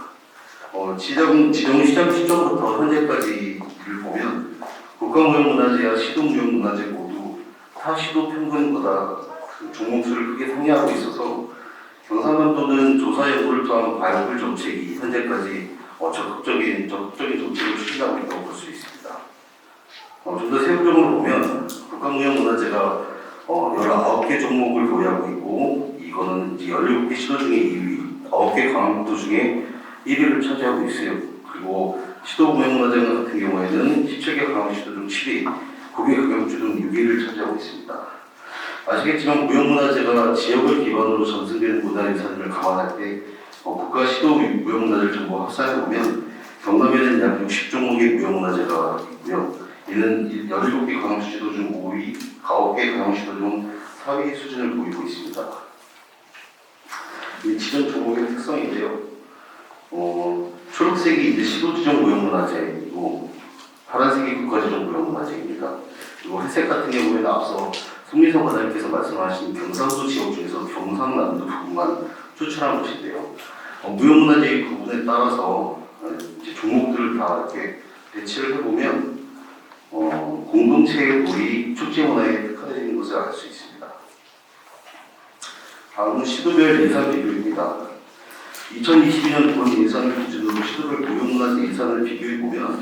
E: 지정 시작 시점부터 현재까지를 보면 국가무형문화재와 시도무형문화재 모두 타 시도 평균보다 종목 수를 크게 상회하고 있어서 경상남도는 조사 연구를 통한 발굴 정책이 현재까지 적극적인 정책을 추진하고 있다고 볼 수 있습니다. 좀 더 세부적으로 보면 국가무형문화재가 19개 종목을 보유하고 있고, 이거는 이제 17개 시도 중에 2위, 9개 강원도 중에 1위를 차지하고 있어요. 그리고 시도무형문화재 같은 경우에는 17개 강원시도 중 7위, 9개 가격주 중 6위를 차지하고 있습니다. 아시겠지만 무형문화재가 지역을 기반으로 전승되는 문화유산을 감안할 때 국가 시도 무형문화재를 전부 합산해보면 경남에는 약 60종목의 무형문화재가 있고요. 이는 17개 강원시도 중 5위, 9개 강원시도 중 4위 수준을 보이고 있습니다. 이 지정 종목의 특성인데요. 초록색이 이제 시도지정 무형문화재이고 파란색이 국가지정 무형문화재입니다. 그리고 회색 같은 경우에는 앞서 송민성 과장님께서 말씀하신 경상도 지역 중에서 경상남도 부분만 추출한 것인데요. 무형문화재의 구분에 따라서 이제 종목들을 다 이렇게 배치를 해보면 공동체의 우리 축제문화에 특화되어 것을 알 수 있습니다. 다음은 시도별 예산 비교입니다. 2022년 본 예산을 기준으로 시도별 무형문화재 예산을 비교해보면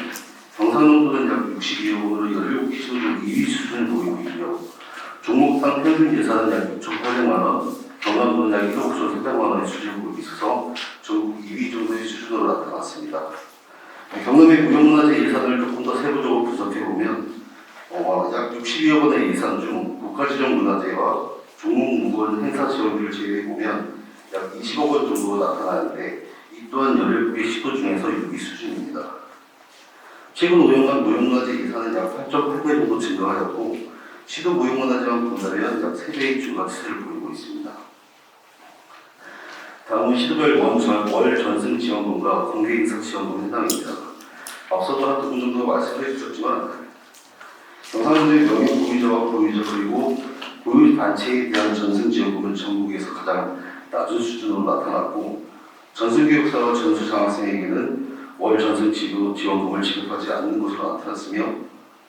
E: 경상남도는 약 62억 원으로 17개 시도 중 2위 수준을 보이고 있고요. 종목당 평균 예산은 약 6,800만 원, 경남도는 약 1억 5,300만 원의 수준을 보이고 있어서 전국 2위 정도의 수준으로 나타났습니다. 경남의 무형문화재 예산을 조금 더 세부적으로 분석해보면 약 62억 원의 예산 중 국가지정문화재와 종목 무건 행사 지원비를 제외해보면 약 20억 원 정도가 나타나는데 이 또한 17개 시도 중에서 6위 수준입니다. 최근 5년간 무형문화재 예산은 약 8.8배 정도 증가하였고 시도 무형문화재만 본다면 약 3배의 증가세를 보이고 있습니다. 다음은 시도별 월 전승 지원금과 공개 행사 지원금 해당입니다. 앞서도 한두 분 정도 말씀해 주셨지만 경상도의 명예 보유자와 보유자 그리고 보유 단체에 대한 전승 지원금은 전국에서 가장 낮은 수준으로 나타났고 전승교육사와 전수장학생에게는 월 전승 지원금을 지급하지 않는 것으로 나타났으며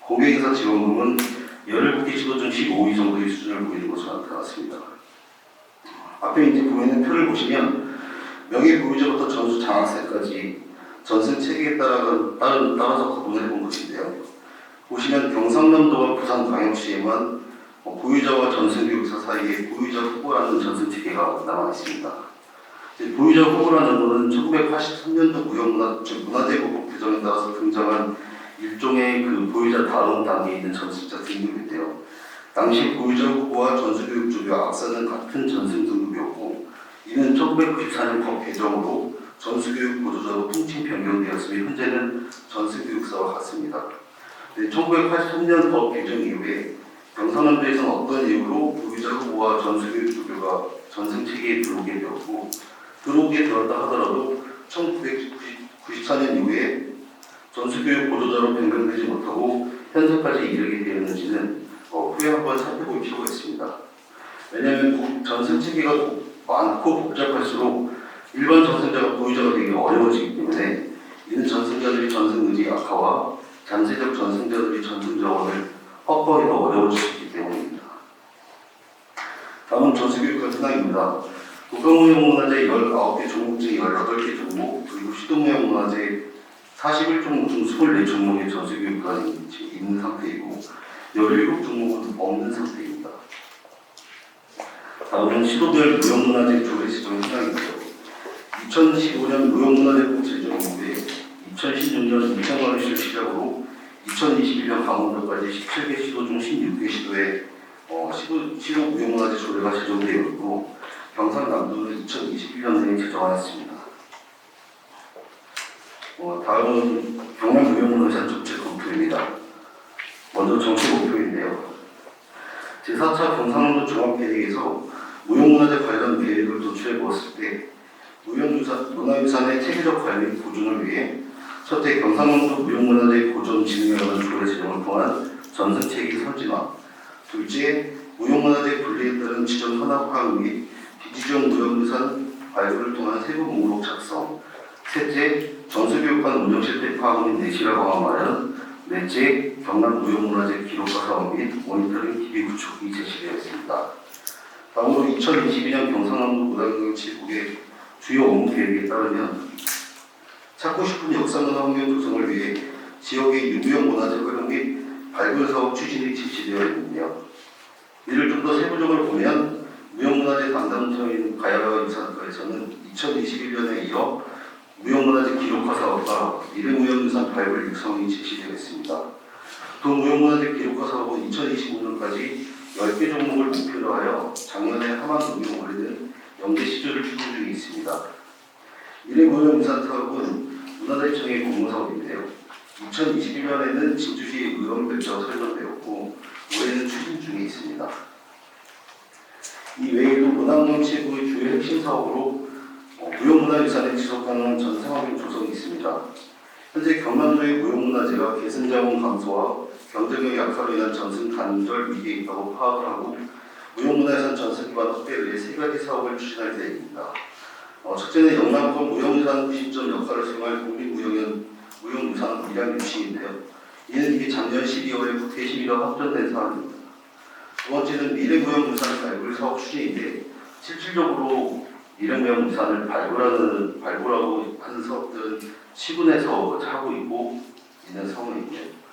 E: 공개 행사 지원금은 17개 시도 중 15위 정도의 수준을 보이는 것으로 나타났습니다. 앞에 이제 보이는 표를 보시면 명예 보유자부터 전수 장학생까지 전승 체계에 따라서 구분해 본 것인데요. 보시면 경상남도와 부산광역시에만 보유자와 전승교육사 사이에 보유자 후보라는 전승 체계가 남아 있습니다. 보유자 후보라는 것은 1983년도 문화재보호 규정에 따라서 등장한 일종의 그 보유자 다음 단계에 있는 전승자 등급인데요. 당시 보유자 후보와 전수교육 조교 악사는 같은 전승 등급이었고 이는 1994년 법 개정으로 전수교육 보조자로 통칭 변경되었으며 현재는 전수교육사와 같습니다. 1983년 법 개정 이후에 경상남도에서는 어떤 이유로 보유자 후보와 전수교육 조교가 전승 체계에 들어오게 되었고 들어오게 되었다 하더라도 1994년 이후에 전수교육 보조자로 변경되지 못하고 현재까지 이르게 되었는지는 후에 한번 살펴볼 필요가 있습니다. 왜냐하면 전승 체계가 많고 복잡할수록 일반 전승자가 보유자가 되기 어려워지기 때문에 이는 전승자들이 전승 의지 악화와 잠재적 전승자들이 전승 자원을 확보하기가 어려워지기 때문입니다. 다음은 전수교육과 현황입니다. 국가무형문화재 19개 종목 중 18개 종목, 그리고 시도무형문화재 41종목 중 24종목의 전수교육관이 있는 상태이고 17종목은 없는 상태입니다. 다음은 시도별 무형문화재 조례 시정 현황이고요. 2015년 무형문화재법 제정 이후에 2016년 인천광역시를 시작으로 2021년 강원도까지 17개 시도 중 16개 시도에 시도 무형문화재 조례가 제정되어 있고 경상남도는 2021년 내에 제정하였습니다. 다음은 경남 무형문화재 정책 검토입니다. 먼저 정책 목표인데요. 제4차 경상남도 종합계획에서 무형문화재 관련 계획을 도출해 보았을 때 문화유산의 체계적 관리 보존을 위해 첫째 경상남도 무형문화재 보존 진흥에 관한 조례 제정을 통한 전승체계 선진화, 둘째 무형문화재 분리에 따른 지정 현황화 및 비지정 무형유산 발굴을 통한 세부 목록 작성, 셋째 전수교육관 운영 실태 파악 및 내실화 강화 마련, 넷째 경남 무형문화재 기록화 사업 및 모니터링 기비 구축이 제시되어 있습니다. 다음으로 2022년 경상남도 문화경영체국의 주요 업무 계획에 따르면 찾고 싶은 역사문화 환경 조성을 위해 지역의 유무형 문화재 활용 및 발굴 사업 추진이 제시되어 있는데요. 이를 좀 더 세부적으로 보면 무형문화재 담당자인 가야가 유산과에서는 2021년에 이어 무형문화재 기록화 사업과 미래무형유산 발굴 육성이 제시되어 있습니다. 또 무형문화재 기록화 사업은 2025년까지 10개 종목을 목표로 하여 작년에 하만 동용 올리는 영대 시조를 추진 중에 있습니다. 미래무형유산 사업은 문화재청의 공모사업인데요. 2021년에는 진주시 의원별제가 설정되었고 올해는 추진 중에 있습니다. 이 외에도 문화관광체육의 주요 핵심 사업으로 무형문화유산의 지속가능한 전생활 조성이 있습니다. 현재 경남도의 무형문화재가 계승자원 감소와 경쟁력 약화로 인한 전승 단절 위기에 있다고 파악을 하고 무형문화유산 전승 기반 확대를 위해 세 가지 사업을 추진할 계획입니다. 첫째는 영남권 무형유산 구심점 역할을 수행할 국립무형유산 밀양 유치인데요. 이게 작년 12월에 국회 심의가 확정된 사안입니다. 두 번째는 미래무형유산 발굴 사업 추진인데 실질적으로 미래무형유산을 발굴하고 하는 사업들은 시군에서 하고 있는 상황이고요.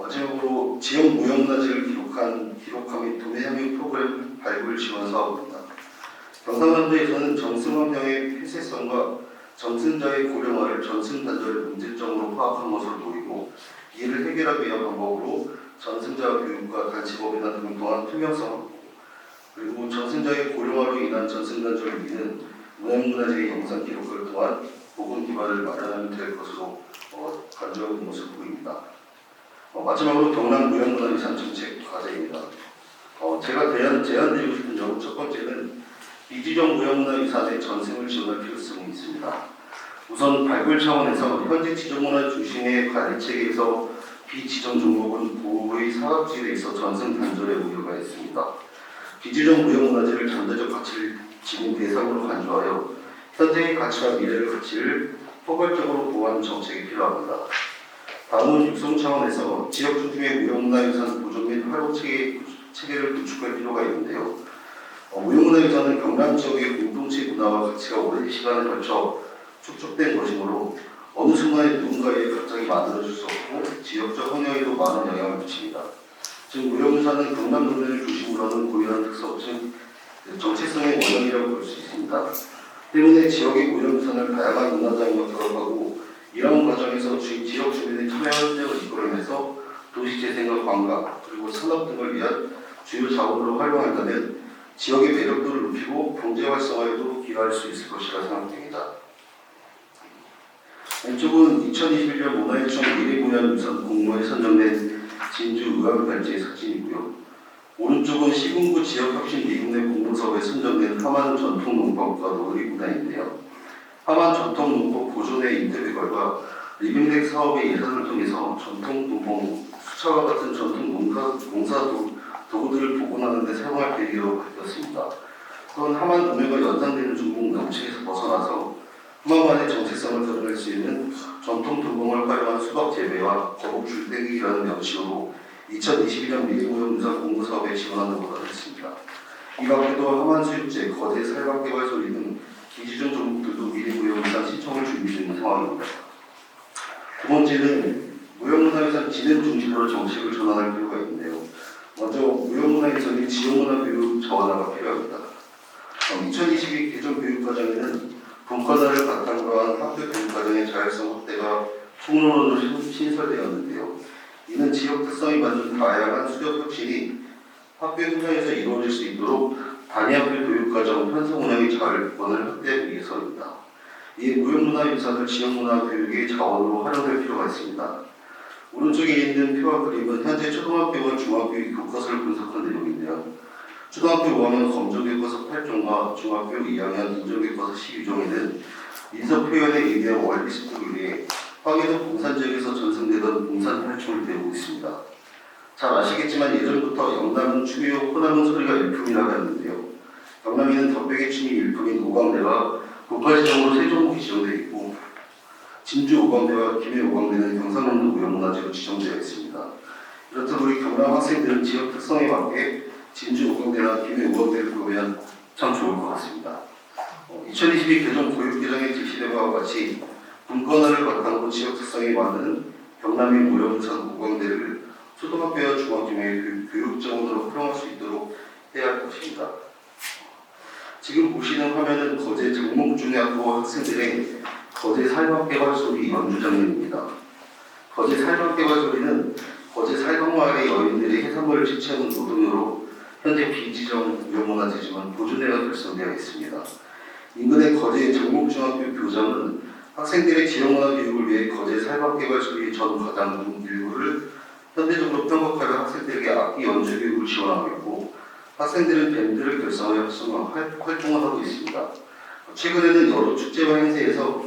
E: 마지막으로 지역 무형문화재를 기록화 및 도매 향유 프로그램 발굴 지원 사업입니다. 경상남도에서는 전승환경의 폐쇄성과 전승자의 고령화를 전승 단절의 문제점으로 파악한 것으로 보이고 이를 해결하기 위한 방법으로 전승자 교육과 단체법이나 등을 통한 투명성 확보, 그리고 전승자의 고령화로 인한 전승 단절을 미는 무형문화재의 영상 기록을 통한 보건 기반을 마련하면 될 것으로 간주하고 있는 것으로 보입니다. 마지막으로 경남 무형문화유산 정책 과제입니다. 제가 제안드리고 싶은 점은 첫 번째는 비지정 무형문화유산의 전승을 지원할 필요성이 있습니다. 우선 발굴 차원에서 현재 지정문화 중심의 관리 체계에서 비지정 종목은 보호의 사각지대에 있어 전승 단절의 우려가 있습니다. 비지정 무형문화재를 잠재적 가치를 지닌 대상으로 간주하여 현재의 가치와 미래의 가치를 포괄적으로 보호하는 정책이 필요합니다. 다음은 육성 차원에서 지역 중심의 무형문화유산 보존 및 활용 체계를 구축할 필요가 있는데요. 무형문화유산은 경남 지역의 공동체 문화와 가치가 오랜 시간에 걸쳐 축적된 것이므로 어느 순간에 누군가에게 갑자기 만들어질 수 없고 지역적 환경에도 많은 영향을 미칩니다. 즉 무형유산은 경남 도민을 중심으로 하는 고유한 특성, 즉 정체성의 원형이라고 볼 수 있습니다. 때문에 지역의 무형유산을 다양한 문화장과 결합하고 이러한 과정에서 지역 주민의 참여 현장을 이끌어내서 도시 재생과 관광 그리고 산업 등을 위한 주요 자원으로 활용한다면 지역의 매력도를 높이고 경제 활성화에도 기여할 수 있을 것이라 생각됩니다. 왼쪽은 2021년 문화유청 미래문화유산 공모에 선정된 진주 의왕발제의 사진이고요. 오른쪽은 시군구 지역혁신 미군내 공모사업에 선정된 하만 전통농법과 놀이문화인데요. 하만 전통농법 보존의 인터뷰 결과 리빙렉 사업의 예산을 통해서 전통농법, 수차와 같은 전통 농사 도구들을 복원하는 데 사용할 계획이라고 밝혔습니다. 또한 하만 농협과 연상되는 중국 명칭에서 벗어나서 하만만의 정체성을 드러낼 수 있는 전통 도공을 활용한 수박 재배와 거북 줄땡기라는 명칭으로 2022년 미래무형유산 공모사업에 지원하는 것으로 했습니다. 이 밖에도 하만수육제, 거제, 살박개발소리 등 기지종 종목들도 미리 무형문화유산 신청을 준비 중인 상황입니다. 두 번째는 무형문화유산 진행 중심으로 정책을 전환할 필요가 있는데요. 먼저 무형문화유산의 지역문화교육 자원화가 필요합니다. 2022 개정 교육과정에는 분과단을 바탕으로 한 학교 교육과정의 자율성 확대가 총론으로 신설되었는데요. 이는 지역 특성이 맞는 다양한 수업 혁신이 학교 현장에서 이루어질 수 있도록 단위학교 교육과정 편성 운영의 자율권을 확대하기 위해서입니다. 이에 무형문화유산을 지역문화교육의 자원으로 활용할 필요가 있습니다. 오른쪽에 있는 표와 그림은 현재 초등학교와 중학교 교과서를 분석한 내용인데요. 초등학교 5학년 검정교과서 8종과 중학교 2학년 인정교과서 12종에는 민속 표현의 의미와 원리 습득을 위해 황해도 봉산지역에서 전승되던 봉산탈춤을 배우고 있습니다. 잘 아시겠지만 예전부터 영남은 춤이요 호남은 소리가 일품이라고 하는데요. 영남에는 덕백의 춤이 일품인 오광대가 국가지정으로 세 종목이 지정되어 있고 진주 오광대와 김해 오광대는 경상남도 무형문화재로 지정되어 있습니다. 이렇듯 우리 경남 학생들은 지역 특성에 맞게 진주 오광대나 김해 오광대를 보면 참 좋을 것 같습니다. 2022 개정 교육개정에 제시된 바와 같이 분권화를 바탕으로 지역 특성에 맞는 경남의 무형문화재 오광대를 초등학교와 중학교의 교육자원으로 활용할 수 있도록 해야 할 것입니다. 지금 보시는 화면은 거제 장목중학교 학생들의 거제 살박개발소리 연주 장면입니다. 거제 살박개발소리는 거제 살박마을의 여인들의 해산물을 채취하는 노동요로 현재 비지정 무형문화재지만 보존회가 결성되어 있습니다. 인근의 거제 장목중학교 교장은 학생들의 지역문화 교육을 위해 거제 살박개발소리 전 과장 등 일부를 현대적으로 편곡하여 학생들에게 악기 연주 교육을 지원하고 있고 학생들은 밴드를 결성하여 활동을 하고 있습니다. 최근에는 여러 축제와 행사에서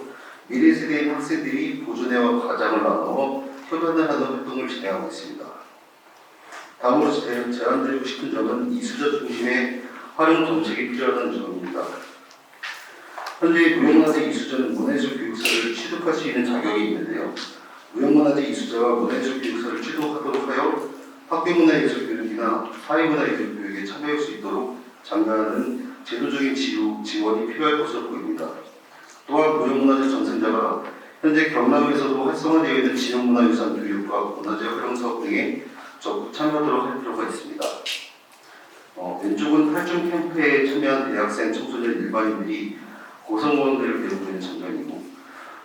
E: 미래 세대인 학생들이 보존회와 과장을 나누어 협연을 하는 활동을 진행하고 있습니다. 다음으로 제안드리고 싶은 점은 이수저 중심의 활용 정책이 필요하다는 점입니다. 현재 무형문화재 이수저는 문해예술 교육사를 취득할 수 있는 자격이 있는데요. 무형문화재 이수자와 문해예술 교육사를 취득하도록 하여 학교문화예술 교육이나 사회문화예술 교육에 참여할 수 있도록 장려하는 제도적인 지원이 필요할 것으로 보입니다. 또한 무형문화재 전승자가 현재 경남에서도 활성화되어 있는 지역문화유산 교육과 문화재 활용 사업 등에 적극 참여하도록 할 필요가 있습니다. 왼쪽은 탈춤 캠프에 참여한 대학생, 청소년, 일반인들이 고성공원들을 배우고 있는 장면이고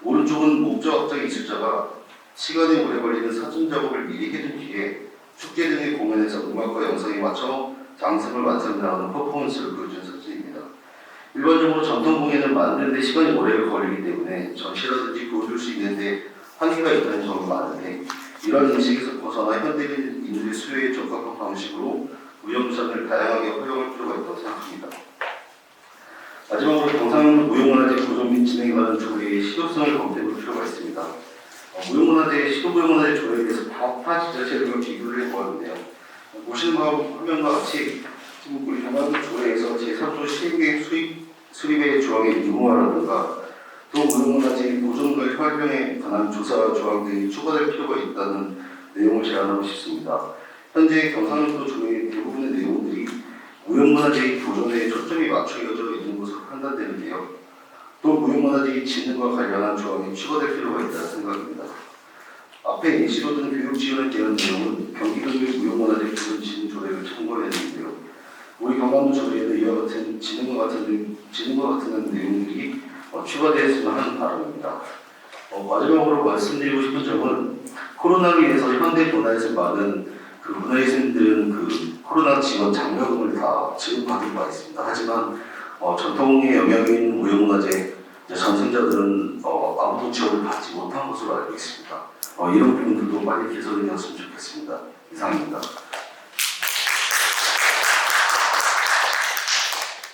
E: 오른쪽은 목적학적 이수자가 시간이 오래 걸리는 사전 작업을 미리 해둔 뒤에 축제 등의 공연에서 음악과 영상에 맞춰 장습을 완성하는 퍼포먼스를 보여준 사진입니다. 일반적으로 전통 공연은 만드는 데 시간이 오래 걸리기 때문에 전시라든지 보여줄 수 있는데 한계가 있다는 점이 많은데 이런 인식에서 벗어나 현대인들의 수요에 적합한 방식으로 무형유산을 다양하게 활용할 필요가 있다고 생각합니다. 마지막으로 경상남도 무형문화재 보존 및 진행에 관한 조례의 실효성을 검토해볼 필요가 있습니다. 시도무형문화재 조례에 대해서 타 지자체들과 비교를 해보았는데요. 보시는 화면과 같이 지금 우리 경남도 조례에서 제3조 시행계획 수립의 조항의 유무화라든가 또 무형문화재 보존과 활용에 관한 조사 조항 등이 추가될 필요가 있다는 내용을 제안하고 싶습니다. 현재 경상남도 조례의 대부분의 내용들이 무형문화재의 보존에 초점이 맞춰져 있는 것으로 판단되는데요. 또 무형문화재의 진흥과 관련한 조항이 추가될 필요가 있다는 생각입니다. 앞에 예시로 든 교육 지원에 대한 내용은 경기도의 무형문화재 보존 진흥 조례를 참고했는데요. 우리 경남도 조례에는 이와 같은 진흥과 같은 내용들이 추가되었으면 하는 바람입니다. 마지막으로 말씀드리고 싶은 점은 코로나로 인해서 현대 문화에서 많은 문화예술인들은 코로나 지원 장려금을 다 지급받은 바 있습니다. 하지만 전통의 영향이 있는 무형문화재 전승자들은 아무도 지원을 받지 못한 것으로 알고 있습니다. 이런 부분들도 빨리 개선이 되었으면 좋겠습니다. 이상입니다.